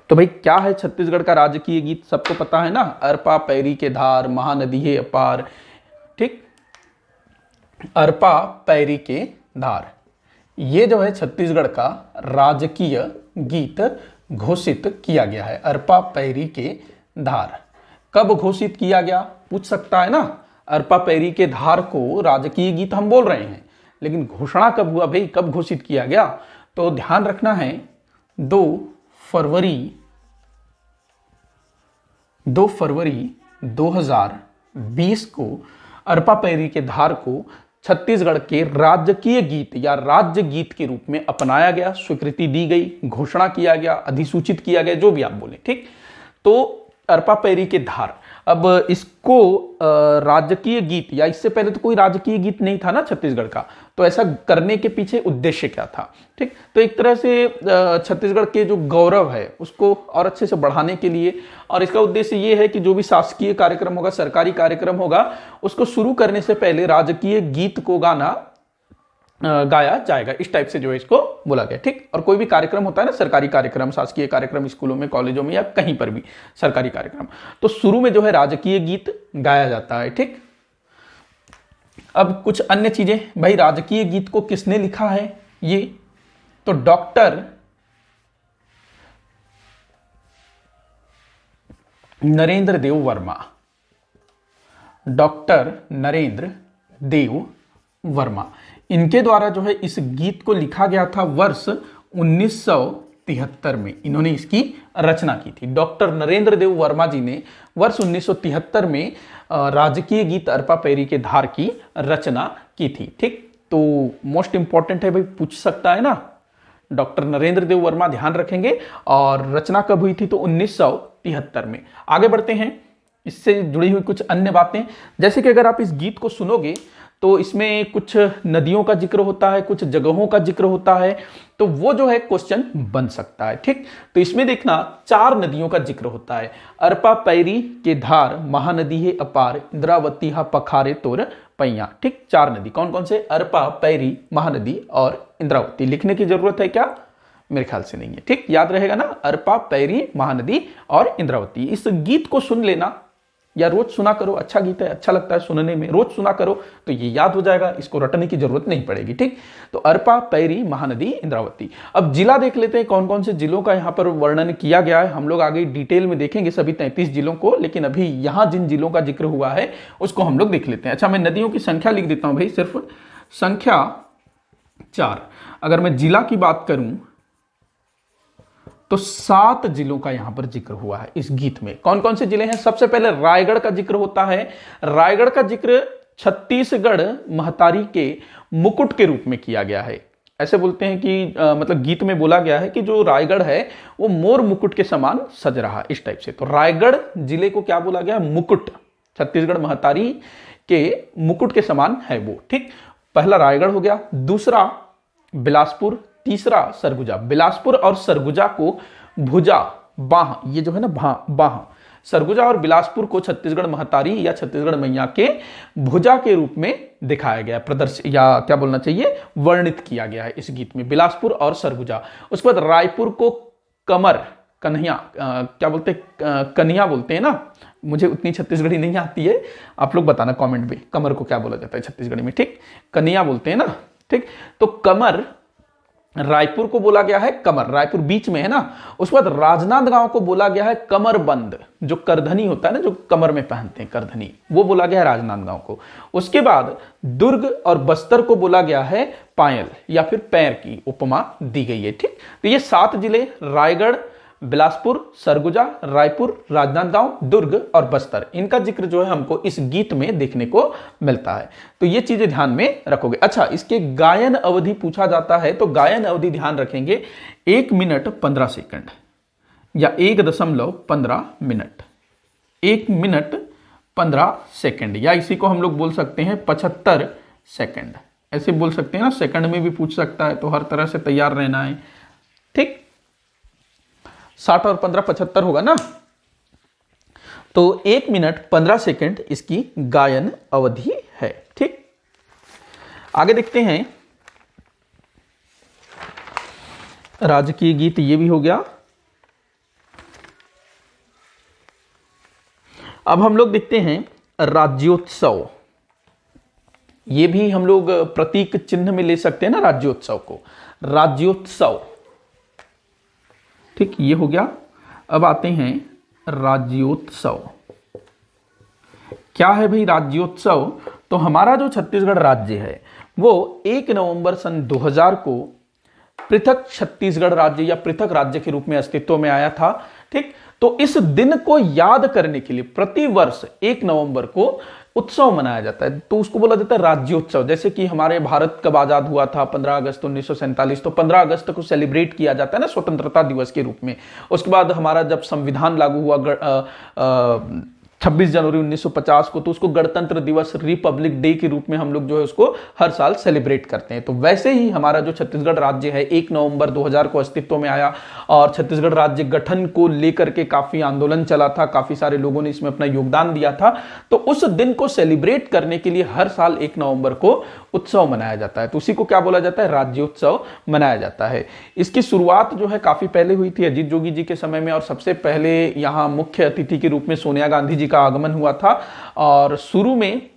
तो भाई क्या है छत्तीसगढ़ का राजकीय गीत, सबको पता है ना, अरपा पैरी के धार, महानदी है अपार, ठीक। अरपा पैरी के धार, ये जो है छत्तीसगढ़ का राजकीय गीत घोषित किया गया है। अरपा पैरी के धार कब घोषित किया गया, पूछ सकता है ना। अरपा पैरी के धार को राजकीय गीत हम बोल रहे हैं, लेकिन घोषणा कब हुआ भाई, कब घोषित किया गया, तो ध्यान रखना है 2 फरवरी 2020 को अरपा पैरी के धार को छत्तीसगढ़ के राजकीय गीत या राज्य गीत के रूप में अपनाया गया, स्वीकृति दी गई, घोषणा किया गया, अधिसूचित किया गया, जो भी आप बोले, ठीक। तो अरपा पैरी के धार, अब इसको राजकीय गीत, या इससे पहले तो कोई राजकीय गीत नहीं था ना छत्तीसगढ़ का, तो ऐसा करने के पीछे उद्देश्य क्या था, ठीक। तो एक तरह से छत्तीसगढ़ के जो गौरव है उसको और अच्छे से बढ़ाने के लिए, और इसका उद्देश्य ये है कि जो भी शासकीय कार्यक्रम होगा, सरकारी कार्यक्रम होगा, उसको शुरू करने से पहले राजकीय गीत को गाया जाएगा, इस टाइप से जो है इसको बोला गया, ठीक। और कोई भी कार्यक्रम होता है ना, सरकारी कार्यक्रम, शासकीय कार्यक्रम, स्कूलों में, कॉलेजों में या कहीं पर भी सरकारी कार्यक्रम, तो शुरू में जो है राजकीय गीत गाया जाता है, ठीक। अब कुछ अन्य चीजें, भाई राजकीय गीत को किसने लिखा है, ये तो डॉक्टर नरेंद्र देव वर्मा, डॉक्टर नरेंद्र देव वर्मा, इनके द्वारा जो है इस गीत को लिखा गया था वर्ष 1973 में, इन्होंने इसकी रचना की थी। डॉक्टर नरेंद्र देव वर्मा जी ने वर्ष 1973 में राजकीय गीत अरपा पैरी के धार की रचना की थी, ठीक। तो मोस्ट इंपॉर्टेंट है भाई, पूछ सकता है ना, डॉक्टर नरेंद्र देव वर्मा, ध्यान रखेंगे। और रचना कब हुई थी, तो 1973 में। आगे बढ़ते हैं, इससे जुड़ी हुई कुछ अन्य बातें, जैसे कि अगर आप इस गीत को सुनोगे तो इसमें कुछ नदियों का जिक्र होता है, कुछ जगहों का जिक्र होता है, तो वो जो है क्वेश्चन बन सकता है, ठीक। तो इसमें देखना 4 नदियों का जिक्र होता है, अरपा पैरी के धार, महानदी है अपार, इंद्रावती हा पखारे तोर पैया, ठीक। 4 नदी कौन कौन से, अरपा पैरी, महानदी और इंद्रावती। लिखने की जरूरत है क्या, मेरे ख्याल से नहीं है, ठीक। याद रहेगा ना, अरपा पैरी, महानदी और इंद्रावती। इस गीत को सुन लेना या रोज सुना करो, अच्छा गीत है, अच्छा लगता है सुनने में, रोज सुना करो तो ये याद हो जाएगा, इसको रटने की जरूरत नहीं पड़ेगी, ठीक। तो अरपा पैरी, महानदी, इंद्रावती। अब जिला देख लेते हैं, कौन कौन से जिलों का यहाँ पर वर्णन किया गया है। हम लोग आगे डिटेल में देखेंगे सभी 33 जिलों को, लेकिन अभी यहाँ जिन जिलों का जिक्र हुआ है उसको हम लोग देख लेते हैं। अच्छा, मैं नदियों की संख्या लिख देता हूँ भाई, सिर्फ संख्या 4। अगर मैं जिला की बात करूं तो 7 जिलों का यहां पर जिक्र हुआ है इस गीत में। कौन कौन से जिले हैं, सबसे पहले रायगढ़ का जिक्र होता है। रायगढ़ का जिक्र छत्तीसगढ़ महतारी के मुकुट के रूप में किया गया है। ऐसे बोलते हैं कि मतलब गीत में बोला गया है कि जो रायगढ़ है वो मोर मुकुट के समान सज रहा, इस टाइप से। तो रायगढ़ जिले को क्या बोला गया, मुकुट, छत्तीसगढ़ महतारी के मुकुट के समान है वो, ठीक। पहला रायगढ़ हो गया, दूसरा बिलासपुर, तीसरा सरगुजा। बिलासपुर और सरगुजा को भुजा, बाह, ये जो है ना बाह, सरगुजा और बिलासपुर को छत्तीसगढ़ महतारी या छत्तीसगढ़ मैया के भुजा के रूप में दिखाया गया, प्रदर्शित या क्या बोलना चाहिए, वर्णित किया गया है इस गीत में, बिलासपुर और सरगुजा। उसके बाद रायपुर को कमर, कन्हैया, क्या बोलते हैं, कन्हैया बोलते हैं ना, मुझे उतनी छत्तीसगढ़ी नहीं आती है, आप लोग बताना कमेंट में कमर को क्या बोला जाता है छत्तीसगढ़ी में, ठीक। कन्हैया बोलते हैं ना, ठीक। तो कमर रायपुर को बोला गया है कमर, रायपुर बीच में है ना। उसके बाद राजनांदगांव को बोला गया है कमरबंद, जो करधनी होता है ना, जो कमर में पहनते हैं करधनी, वो बोला गया है राजनांदगांव को। उसके बाद दुर्ग और बस्तर को बोला गया है पायल या फिर पैर की उपमा दी गई है। ठीक, तो ये 7 जिले रायगढ़, बिलासपुर, सरगुजा, रायपुर, राजनांदगांव, दुर्ग और बस्तर, इनका जिक्र जो है हमको इस गीत में देखने को मिलता है। तो ये चीजें ध्यान में रखोगे। अच्छा, इसके गायन अवधि पूछा जाता है तो गायन अवधि ध्यान रखेंगे 1 मिनट 15 सेकंड या 1.15 मिनट, 1 मिनट 15 सेकंड, या इसी को हम लोग बोल सकते हैं 75 सेकंड, ऐसे बोल सकते हैं ना। सेकंड में भी पूछ सकता है, तो हर तरह से तैयार रहना है। ठीक, 60 और 15 75 होगा ना। तो 1 मिनट 15 सेकंड इसकी गायन अवधि है। ठीक, आगे देखते हैं। राजकीय गीत ये भी हो गया। अब हम लोग देखते हैं राज्योत्सव। ये भी हम लोग प्रतीक चिन्ह में ले सकते हैं ना राज्योत्सव को, राज्योत्सव। ठीक, ये हो गया। अब आते हैं राज्योत्सव। क्या है भाई राज्योत्सव? तो हमारा जो छत्तीसगढ़ राज्य है वो 1 नवंबर सन 2000 को पृथक छत्तीसगढ़ राज्य या पृथक राज्य के रूप में अस्तित्व में आया था। ठीक, तो इस दिन को याद करने के लिए प्रति वर्ष 1 नवंबर को उत्सव मनाया जाता है, तो उसको बोला जाता है राज्योत्सव। जैसे कि हमारे भारत कब आजाद हुआ था 15 अगस्त 1947, तो 15 अगस्त को सेलिब्रेट किया जाता है ना स्वतंत्रता दिवस के रूप में। उसके बाद हमारा जब संविधान लागू हुआ 26 जनवरी 1950 को, तो उसको गणतंत्र दिवस, रिपब्लिक डे के रूप में हम लोग जो है उसको हर साल सेलिब्रेट करते हैं। तो वैसे ही हमारा जो छत्तीसगढ़ राज्य है 1 नवंबर 2000 को अस्तित्व में आया, और छत्तीसगढ़ राज्य गठन को लेकर के काफी आंदोलन चला था, काफी सारे लोगों ने इसमें अपना योगदान दिया था। तो उस दिन को सेलिब्रेट करने के लिए हर साल 1 नवंबर को उत्सव मनाया जाता है, तो उसी को क्या बोला जाता है, राज्योत्सव मनाया जाता है। इसकी शुरुआत जो है काफी पहले हुई थी अजीत जोगी जी के समय में, और सबसे पहले यहाँ मुख्य अतिथि के रूप में सोनिया गांधी जी का आगमन हुआ था। और शुरू में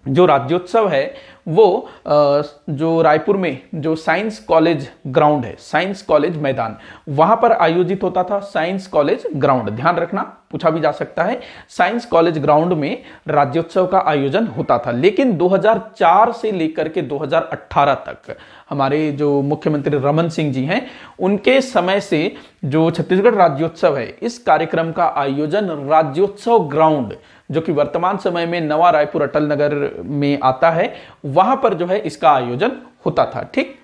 जो राज्योत्सव है वो जो रायपुर में जो साइंस कॉलेज ग्राउंड है, साइंस कॉलेज मैदान, वहां पर आयोजित होता था। साइंस कॉलेज ग्राउंड, ध्यान रखना, पूछा भी जा सकता है। साइंस कॉलेज ग्राउंड में राज्योत्सव का आयोजन होता था। लेकिन 2004 से लेकर के 2018 तक हमारे जो मुख्यमंत्री रमन सिंह जी हैं, उनके समय से जो छत्तीसगढ़ राज्योत्सव है, इस कार्यक्रम का आयोजन राज्योत्सव ग्राउंड, जो कि वर्तमान समय में नवा रायपुर अटल नगर में आता है, वहां पर जो है इसका आयोजन होता था। ठीक,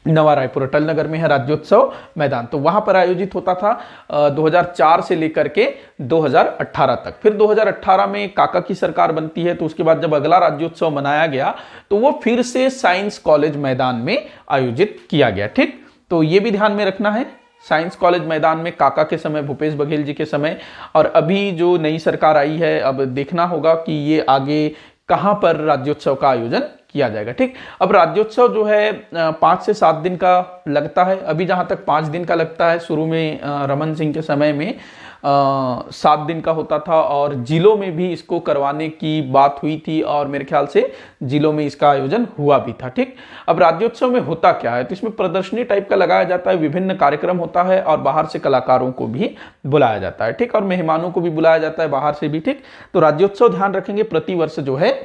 नवा रायपुर अटल नगर में है राज्योत्सव मैदान, तो वहां पर आयोजित होता था 2004 से लेकर के 2018 तक। फिर 2018 में काका की सरकार बनती है, तो उसके बाद जब अगला राज्योत्सव मनाया गया तो वो फिर से साइंस कॉलेज मैदान में आयोजित किया गया। ठीक, तो ये भी ध्यान में रखना है, साइंस कॉलेज मैदान में काका के समय, भूपेश बघेल जी के समय, और अभी जो नई सरकार आई है, अब देखना होगा कि ये आगे कहां पर राज्योत्सव का आयोजन किया जाएगा। ठीक, अब राज्योत्सव जो है 5 से 7 दिन का लगता है, अभी जहां तक 5 दिन का लगता है, शुरू में रमन सिंह के समय में 7 दिन का होता था, और जिलों में भी इसको करवाने की बात हुई थी, और मेरे ख्याल से जिलों में इसका आयोजन हुआ भी था। ठीक, अब राज्योत्सव में होता क्या है, तो इसमें प्रदर्शनी टाइप का लगाया जाता है, विभिन्न कार्यक्रम होता है, और बाहर से कलाकारों को भी बुलाया जाता है। ठीक, और मेहमानों को भी बुलाया जाता है बाहर से भी। ठीक, तो राज्योत्सव ध्यान रखेंगे प्रति वर्ष जो है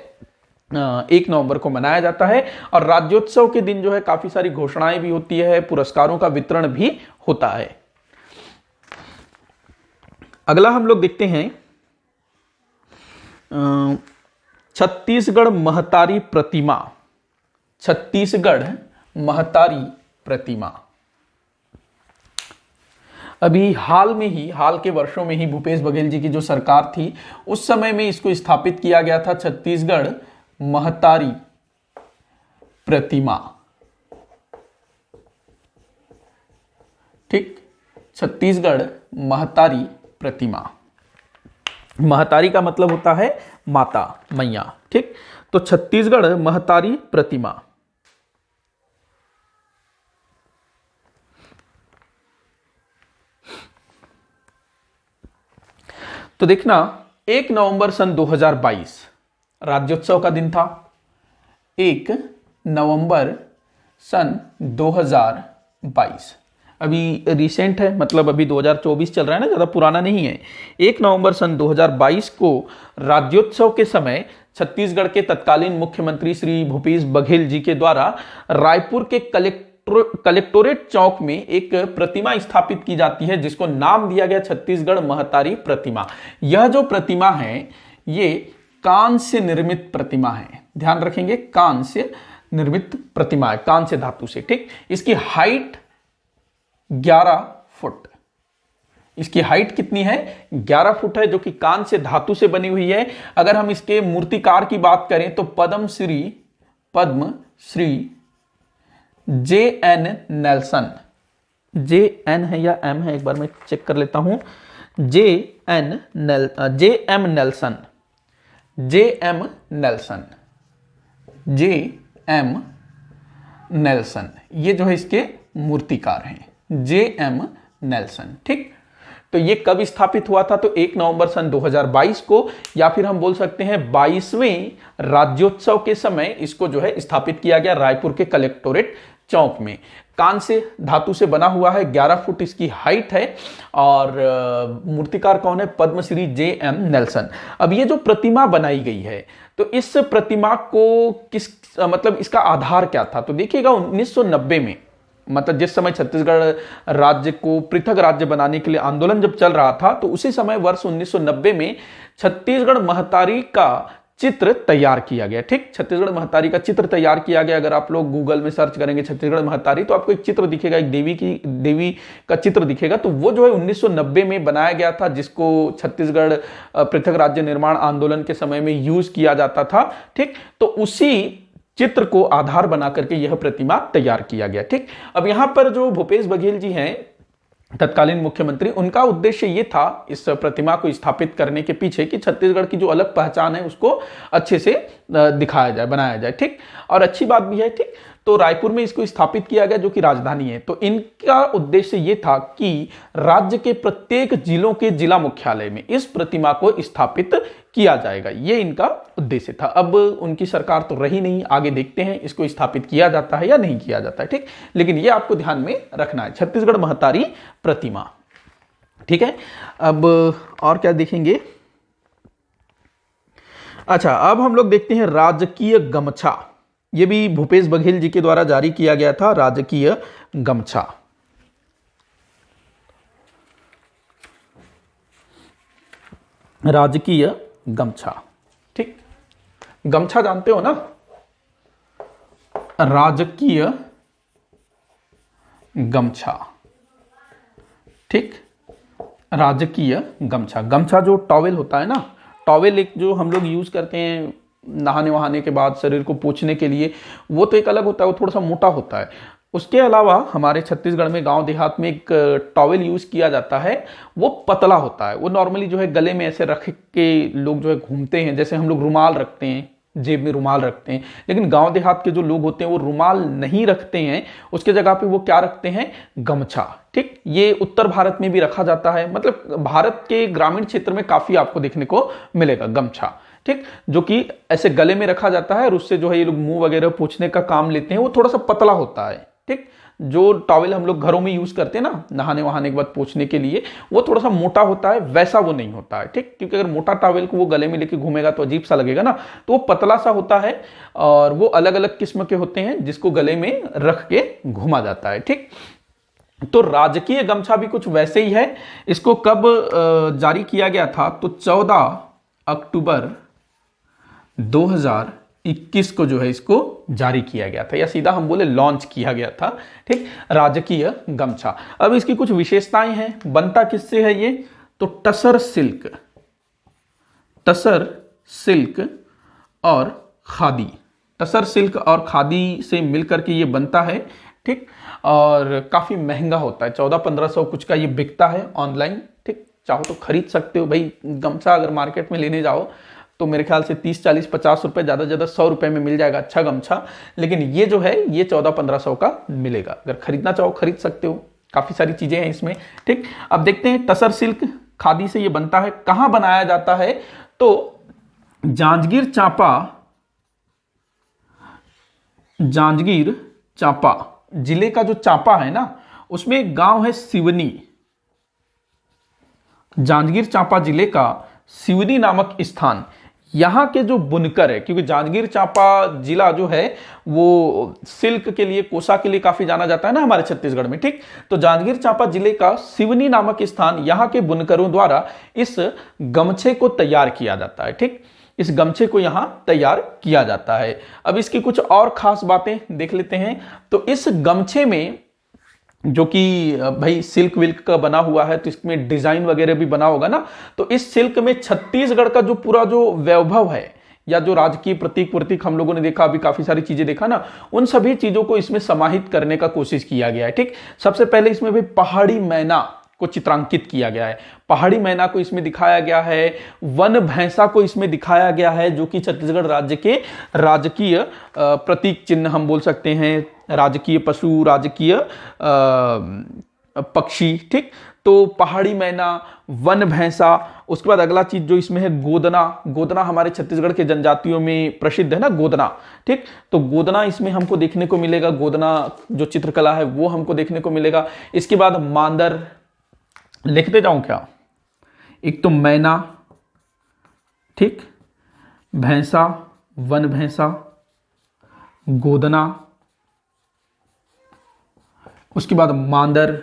1 नवंबर को मनाया जाता है, और राज्योत्सव के दिन जो है काफी सारी घोषणाएं भी होती है, पुरस्कारों का वितरण भी होता है। अगला हम लोग देखते हैं छत्तीसगढ़ महतारी प्रतिमा। छत्तीसगढ़ महतारी प्रतिमा अभी हाल के वर्षों में ही भूपेश बघेल जी की जो सरकार थी, उस समय में इसको स्थापित किया गया था, छत्तीसगढ़ महतारी प्रतिमा। ठीक, छत्तीसगढ़ महतारी प्रतिमा। महतारी का मतलब होता है माता, मैया। ठीक, तो छत्तीसगढ़ महतारी प्रतिमा। तो देखना, 1 नवंबर सन 2022 राज्योत्सव का दिन था। 1 नवंबर सन 2022। अभी रिसेंट है, मतलब अभी 2024 चल रहा है ना, ज़्यादा पुराना नहीं है। 1 नवंबर सन 2022 को राज्योत्सव के समय छत्तीसगढ़ के तत्कालीन मुख्यमंत्री श्री भूपेश बघेल जी के द्वारा रायपुर के कलेक्टोरेट चौक में एक प्रतिमा स्थापित की जाती है, जिसको नाम दिया गया छत्तीसगढ़ महतारी प्रतिमा। यह जो प्रतिमा है ये कांस्य निर्मित प्रतिमा है, ध्यान रखेंगे, कांस्य निर्मित प्रतिमा है, कांस्य धातु से। ठीक, इसकी हाइट 11 फुट, इसकी हाइट कितनी है? 11 फुट है, जो कि कांस्य धातु से बनी हुई है। अगर हम इसके मूर्तिकार की बात करें तो पद्मश्री जे.एन. Nelson, JN. है या एम है, एक बार मैं चेक कर लेता हूं, जे.एम. Nelson, J.M.. नेल्सन, ये जो है इसके मूर्तिकार हैं, जे.एम. नेल्सन। ठीक, तो ये कब स्थापित हुआ था? तो 1 नवंबर सन 2022 को, या फिर हम बोल सकते हैं 22वें राज्योत्सव के समय इसको जो है स्थापित किया गया रायपुर के कलेक्टोरेट चौक में। कांस्य धातु से बना हुआ है, 11 फुट इसकी हाइट है, और मूर्तिकार कौन है? पद्मश्री जे.एम. नेल्सन। अब ये जो प्रतिमा बनाई गई है, तो इस प्रतिमा को मतलब इसका आधार क्या था? तो देखिएगा 1990 में, मतलब जिस समय छत्तीसगढ़ राज्य को पृथक राज्य बनाने के लिए आंदोलन जब चल रहा था, तो उसी समय वर्ष 1990 में छत्तीसगढ़ महतारी का चित्र तैयार किया गया। ठीक, छत्तीसगढ़ महतारी का चित्र तैयार किया गया। अगर आप लोग गूगल में सर्च करेंगे छत्तीसगढ़ महतारी, तो आपको एक चित्र दिखेगा, एक देवी का चित्र दिखेगा। तो वो जो है 1990 में बनाया गया था, जिसको छत्तीसगढ़ पृथक राज्य निर्माण आंदोलन के समय में यूज किया जाता था। ठीक, तो उसी चित्र को आधार बना करके यह प्रतिमा तैयार किया गया। ठीक, अब यहां पर जो भूपेश बघेल जी हैं तत्कालीन मुख्यमंत्री, उनका उद्देश्य ये था इस प्रतिमा को स्थापित करने के पीछे कि छत्तीसगढ़ की जो अलग पहचान है उसको अच्छे से दिखाया जाए, बनाया जाए। ठीक, और अच्छी बात भी है। ठीक, तो रायपुर में इसको स्थापित किया गया, जो कि राजधानी है। तो इनका उद्देश्य ये था कि राज्य के प्रत्येक जिलों के जिला मुख्यालय में इस प्रतिमा को स्थापित किया जाएगा, ये इनका उद्देश्य था। अब उनकी सरकार तो रही नहीं, आगे देखते हैं इसको स्थापित किया जाता है या नहीं किया जाता है। ठीक, लेकिन ये आपको ध्यान में रखना है, छत्तीसगढ़ महतारी प्रतिमा। ठीक है, अब और क्या देखेंगे? अच्छा, अब हम लोग देखते हैं राजकीय गमछा। ये भी भूपेश बघेल जी के द्वारा जारी किया गया था, राजकीय गमछा। राजकीय गमछा। ठीक, गमछा जानते हो ना, राजकीय गमछा। ठीक, राजकीय गमछा। गमछा जो टॉवेल होता है ना, टॉवेल एक जो हम लोग यूज करते हैं नहाने वहाने के बाद शरीर को पोंछने के लिए, वो तो एक अलग होता है, वो थोड़ा सा मोटा होता है। उसके अलावा हमारे छत्तीसगढ़ में गांव देहात में एक टॉवेल यूज किया जाता है, वो पतला होता है। वो नॉर्मली जो है गले में ऐसे रख के लोग जो है घूमते हैं, जैसे हम लोग रुमाल रखते हैं, जेब में रुमाल रखते हैं। लेकिन गांव देहात के जो लोग होते हैं वो रुमाल नहीं रखते हैं, उसके जगह पे वो क्या रखते हैं? गमछा। ठीक, ये उत्तर भारत में भी रखा जाता है, मतलब भारत के ग्रामीण क्षेत्र में काफी आपको देखने को मिलेगा गमछा। ठीक, जो कि ऐसे गले में रखा जाता है, और उससे जो है ये लोग मुंह वगैरह पोंछने का काम लेते हैं। वो थोड़ा सा पतला होता है। ठीक, जो टॉवेल हम लोग घरों में यूज करते हैं ना नहाने वहाने के बाद पोंछने के लिए, वो थोड़ा सा मोटा होता है, वैसा वो नहीं होता है। ठीक, क्योंकि अगर मोटा टॉवेल को वो गले में लेके घूमेगा तो अजीब सा लगेगा ना, तो वो पतला सा होता है, और वो अलग अलग किस्म के होते हैं जिसको गले में रख के घुमा जाता है। ठीक, तो राजकीय गमछा भी कुछ वैसे ही है। इसको कब जारी किया गया था? तो 14 अक्टूबर 2021 को जो है इसको जारी किया गया था, या सीधा हम बोले लॉन्च किया गया था। ठीक, राजकीय गमछा। अब इसकी कुछ विशेषताएं हैं। बनता किससे है ये? तो टसर सिल्क, टसर सिल्क और खादी, टसर सिल्क और खादी से मिलकर के ये बनता है। ठीक, और काफी महंगा होता है, 1400-1500 कुछ का ये बिकता है ऑनलाइन। ठीक, चाहो तो खरीद सकते हो भाई। गमछा अगर मार्केट में लेने जाओ तो मेरे ख्याल से 30, 40, 50 रुपए, ज़्यादा से ज़्यादा 100 रुपए में मिल जाएगा अच्छा गमछा। लेकिन ये जो है ये 1400-1500 का मिलेगा। अगर खरीदना चाहो खरीद सकते हो, काफ़ी सारी चीज़ें हैं इसमें। ठीक, अब देखते हैं टसर सिल्क खादी से ये बनता है। कहाँ बनाया जाता है? तो जांजगीर चांपा जिले का जो चांपा है ना, उसमें एक गांव है सिवनी। जांजगीर चांपा जिले का सिवनी नामक स्थान, यहाँ के जो बुनकर है, क्योंकि जांजगीर चांपा जिला जो है वो सिल्क के लिए, कोसा के लिए काफी जाना जाता है ना हमारे छत्तीसगढ़ में, ठीक। तो जांजगीर चांपा जिले का सिवनी नामक स्थान, यहाँ के बुनकरों द्वारा इस गमछे को तैयार किया जाता है, ठीक। इस गमछे को यहां तैयार किया जाता है। अब इसकी कुछ और खास बातें देख लेते हैं। तो इस गमछे में, जो कि भाई सिल्क विल्क का बना हुआ है, तो इसमें डिजाइन वगैरह भी बना होगा ना, तो इस सिल्क में छत्तीसगढ़ का जो पूरा जो वैभव है, या जो राजकीय प्रतीक प्रतीक हम लोगों ने देखा, अभी काफी सारी चीजें देखा ना, उन सभी चीजों को इसमें समाहित करने का कोशिश किया गया है, ठीक। सबसे पहले इसमें भी पहाड़ी मैना को चित्रांकित किया गया है। पहाड़ी मैना को इसमें दिखाया गया है, वन भैंसा को इसमें दिखाया गया है, जो कि छत्तीसगढ़ राज्य के राजकीय प्रतीक चिन्ह हम बोल सकते हैं, राजकीय पशु, राजकीय पक्षी, ठीक। तो पहाड़ी मैना, वन भैंसा, उसके बाद अगला चीज जो इसमें है गोदना। गोदना हमारे छत्तीसगढ़ के जनजातियों में प्रसिद्ध है ना, गोदना, ठीक। तो गोदना इसमें हमको देखने को मिलेगा, गोदना जो चित्रकला है वो हमको देखने को मिलेगा। इसके बाद मांदर, लिखते जाऊं क्या, एक तो मैना, ठीक, भैंसा, वन भैंसा, गोदना, उसके बाद मांदर,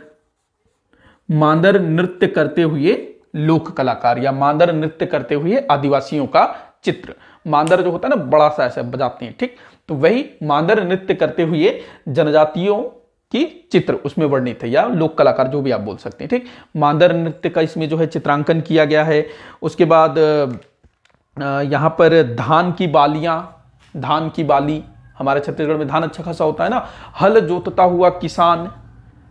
मांदर नृत्य करते हुए लोक कलाकार, या मांदर नृत्य करते हुए आदिवासियों का चित्र। मांदर जो होता है ना, बड़ा सा ऐसे बजाते हैं, ठीक। तो वही मांदर नृत्य करते हुए जनजातियों की चित्र उसमें वर्णित है, या लोक कलाकार जो भी आप बोल सकते हैं, ठीक। मांदर नृत्य का इसमें जो है चित्रांकन किया गया है। उसके बाद यहां पर धान की बालियां, धान की बाली, हमारे छत्तीसगढ़ में धान अच्छा खासा होता है ना, हल जोतता हुआ किसान,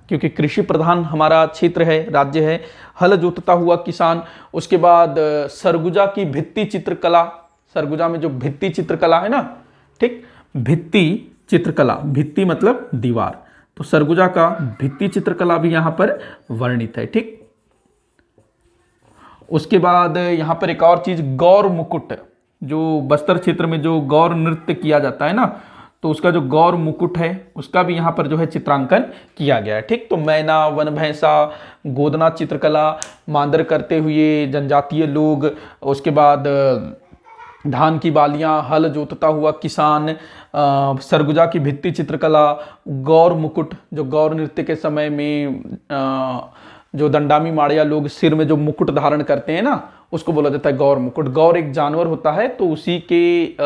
क्योंकि कृषि प्रधान हमारा क्षेत्र है, राज्य है, हल जोतता हुआ किसान। उसके बाद सरगुजा की भित्ति चित्रकला, सरगुजा में जो भित्ति चित्रकला है ना, ठीक, भित्ति चित्रकला, भित्ति मतलब दीवार, तो सरगुजा का भित्ति चित्रकला भी यहां पर वर्णित है, ठीक। उसके बाद यहां पर एक और चीज, गौर मुकुट, जो बस्तर क्षेत्र में जो गौर नृत्य किया जाता है ना, तो उसका जो गौर मुकुट है उसका भी यहां पर जो है चित्रांकन किया गया है, ठीक। तो मैना, वन भैंसा, गोदना चित्रकला, मांदर करते हुए जनजातीय लोग, उसके बाद धान की बालियां, हल जोतता हुआ किसान, सरगुजा की भित्ति चित्रकला, गौर मुकुट, जो गौर नृत्य के समय में जो दंडामी माड़िया लोग सिर में जो मुकुट धारण करते हैं ना, उसको बोला जाता है गौर मुकुट। गौर एक जानवर होता है, तो उसी के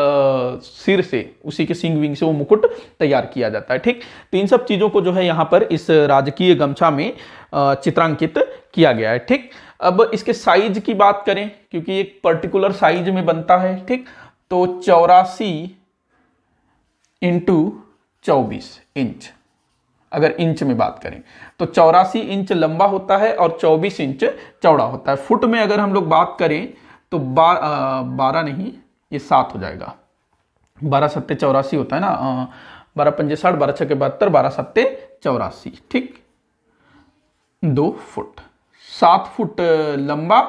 सिर से, उसी के सींग विंग से वो मुकुट तैयार किया जाता है, ठीक। तो इन सब चीजों को जो है यहाँ पर इस राजकीय गमछा में चित्रांकित किया गया है, ठीक। अब इसके साइज की बात करें, क्योंकि एक पर्टिकुलर साइज में बनता है, ठीक। तो 84 × 24 इंच, अगर इंच में बात करें तो 84 इंच लंबा होता है और 24 इंच चौड़ा होता है। फुट में अगर हम लोग बात करें तो 12 नहीं, ये 7 हो जाएगा, 12 सत्ते 84 होता है ना, 12 पंजे 60, 12 छक्के 72, 12 सत्ते 84, ठीक। 2 फुट, 7 फुट लंबा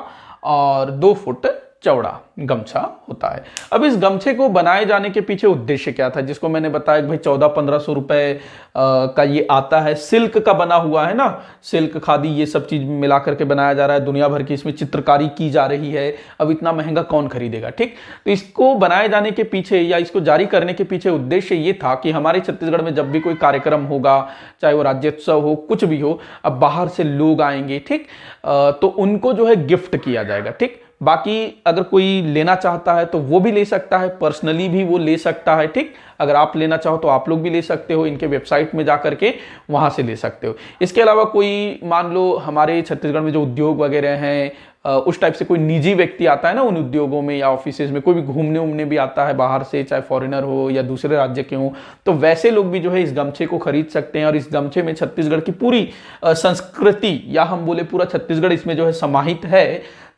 और 2 फुट चौड़ा गमछा होता है। अब इस गमछे को बनाए जाने के पीछे उद्देश्य क्या था, जिसको मैंने बताया कि भाई 1400-1500 रुपए का ये आता है, सिल्क का बना हुआ है ना, सिल्क, खादी, ये सब चीज मिला करके बनाया जा रहा है, दुनिया भर की इसमें चित्रकारी की जा रही है, अब इतना महंगा कौन खरीदेगा, ठीक। तो इसको बनाए जाने के पीछे या इसको जारी करने के पीछे उद्देश्य ये था कि हमारे छत्तीसगढ़ में जब भी कोई कार्यक्रम होगा, चाहे वो राज्योत्सव हो, कुछ भी हो, अब बाहर से लोग आएंगे, ठीक, तो उनको जो है गिफ्ट किया जाएगा, ठीक। बाकी अगर कोई लेना चाहता है तो वो भी ले सकता है, पर्सनली भी वो ले सकता है, ठीक। अगर आप लेना चाहो तो आप लोग भी ले सकते हो, इनके वेबसाइट में जा करके वहां से ले सकते हो। इसके अलावा कोई, मान लो हमारे छत्तीसगढ़ में जो उद्योग वगैरह हैं, उस टाइप से कोई निजी व्यक्ति आता है ना उन उद्योगों में या ऑफिसेज में, कोई भी घूमने उमने भी आता है बाहर से, चाहे फॉरेनर हो या दूसरे राज्य के हो, तो वैसे लोग भी जो है इस गमछे को खरीद सकते हैं। और इस गमछे में छत्तीसगढ़ की पूरी संस्कृति, या हम बोले पूरा छत्तीसगढ़ इसमें जो है समाहित है।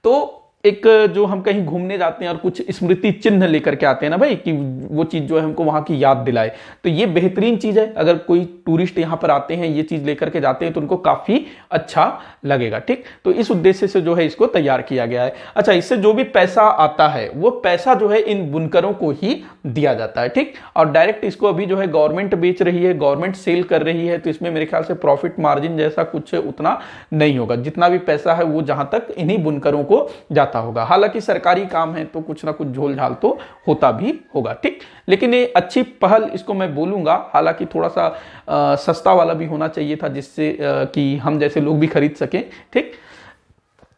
तो एक जो हम कहीं घूमने जाते हैं और कुछ स्मृति चिन्ह लेकर के आते हैं ना भाई, कि वो चीज़ जो है हमको वहाँ की याद दिलाए, तो ये बेहतरीन चीज़ है। अगर कोई टूरिस्ट यहाँ पर आते हैं, ये चीज़ लेकर के जाते हैं तो उनको काफ़ी अच्छा लगेगा। ठीक, तो इस उद्देश्य से जो है इसको तैयार किया गया है। अच्छा, इससे जो भी पैसा आता है वो पैसा जो है इन बुनकरों को ही दिया जाता है। ठीक, और डायरेक्ट इसको अभी जो है गवर्नमेंट बेच रही है, गवर्नमेंट सेल कर रही है, तो इसमें मेरे ख्याल से प्रॉफिट मार्जिन जैसा कुछ उतना नहीं होगा। जितना भी पैसा है वो जहां तक इन्हीं बुनकरों को जाता होगा। हालांकि सरकारी काम है तो कुछ ना कुछ झोल झाल तो होता भी होगा। ठीक, लेकिन ये अच्छी पहल इसको मैं बोलूंगा। हालांकि थोड़ा सा सस्ता वाला भी होना चाहिए था, जिससे कि हम जैसे लोग भी खरीद सकें। ठीक,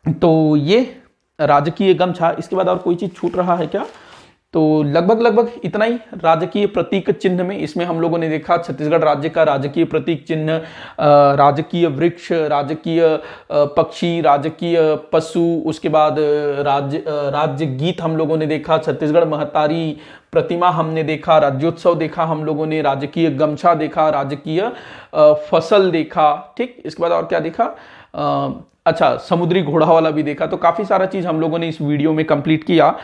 तो ये राजकीय गमछा, इसके बाद और कोई चीज छूट रहा है क्या? तो लगभग इतना ही राजकीय प्रतीक चिन्ह में। इसमें हम लोगों ने देखा छत्तीसगढ़ राज्य का राजकीय प्रतीक चिन्ह, राजकीय वृक्ष, राजकीय पक्षी, राजकीय पशु, उसके बाद राज्य गीत हम लोगों ने देखा, छत्तीसगढ़ महतारी प्रतिमा हमने देखा, राज्योत्सव देखा हम लोगों ने, राजकीय गमछा देखा, राजकीय फसल देखा। ठीक, इसके बाद और क्या देखा? अच्छा, समुद्री घोड़ा वाला भी देखा। तो काफी सारा चीज हम लोगों ने इस वीडियो में कंप्लीट किया।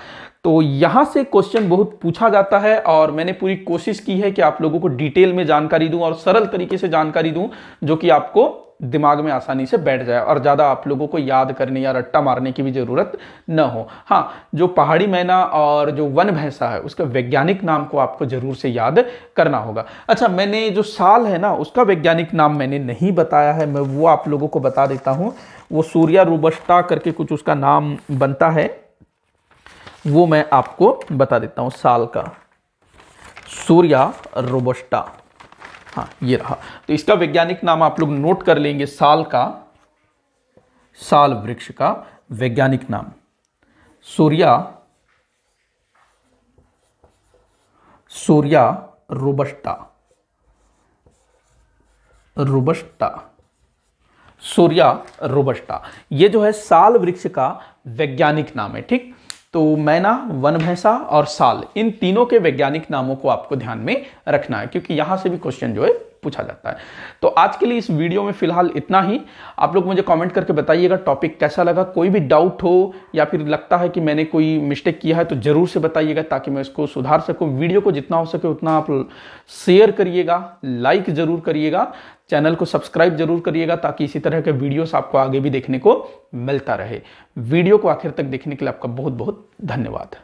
तो यहां से क्वेश्चन बहुत पूछा जाता है और मैंने पूरी कोशिश की है कि आप लोगों को डिटेल में जानकारी दूं और सरल तरीके से जानकारी दूं, जो कि आपको दिमाग में आसानी से बैठ जाए और ज्यादा आप लोगों को याद करने या रट्टा मारने की भी जरूरत न हो। हाँ, जो पहाड़ी मैना और जो वन भैंसा है उसका वैज्ञानिक नाम को आपको जरूर से याद करना होगा। अच्छा, मैंने जो साल है ना उसका वैज्ञानिक नाम मैंने नहीं बताया है, मैं वो आप लोगों को बता देता हूं। वो सूर्या रोबस्टा करके कुछ उसका नाम बनता है, वो मैं आपको बता देता हूं। साल का सूर्या रोबस्टा, हाँ ये रहा। तो इसका वैज्ञानिक नाम आप लोग नोट कर लेंगे। साल का, साल वृक्ष का वैज्ञानिक नाम सूर्या रोबस्टा, सूर्या रोबस्टा, ये जो है साल वृक्ष का वैज्ञानिक नाम है। ठीक, तो मैना, वन भैंसा और साल, इन तीनों के वैज्ञानिक नामों को आपको ध्यान में रखना है, क्योंकि यहां से भी क्वेश्चन जो है पूछा जाता है। तो आज के लिए इस वीडियो में फिलहाल इतना ही। आप लोग मुझे कमेंट करके बताइएगा टॉपिक कैसा लगा। कोई भी डाउट हो या फिर लगता है कि मैंने कोई मिस्टेक किया है तो जरूर से बताइएगा, ताकि मैं इसको सुधार सकूं। वीडियो को जितना हो सके उतना आप शेयर करिएगा, लाइक जरूर करिएगा, चैनल को सब्सक्राइब जरूर करिएगा, ताकि इसी तरह के वीडियोस आपको आगे भी देखने को मिलता रहे। वीडियो को आखिर तक देखने के लिए आपका बहुत बहुत धन्यवाद।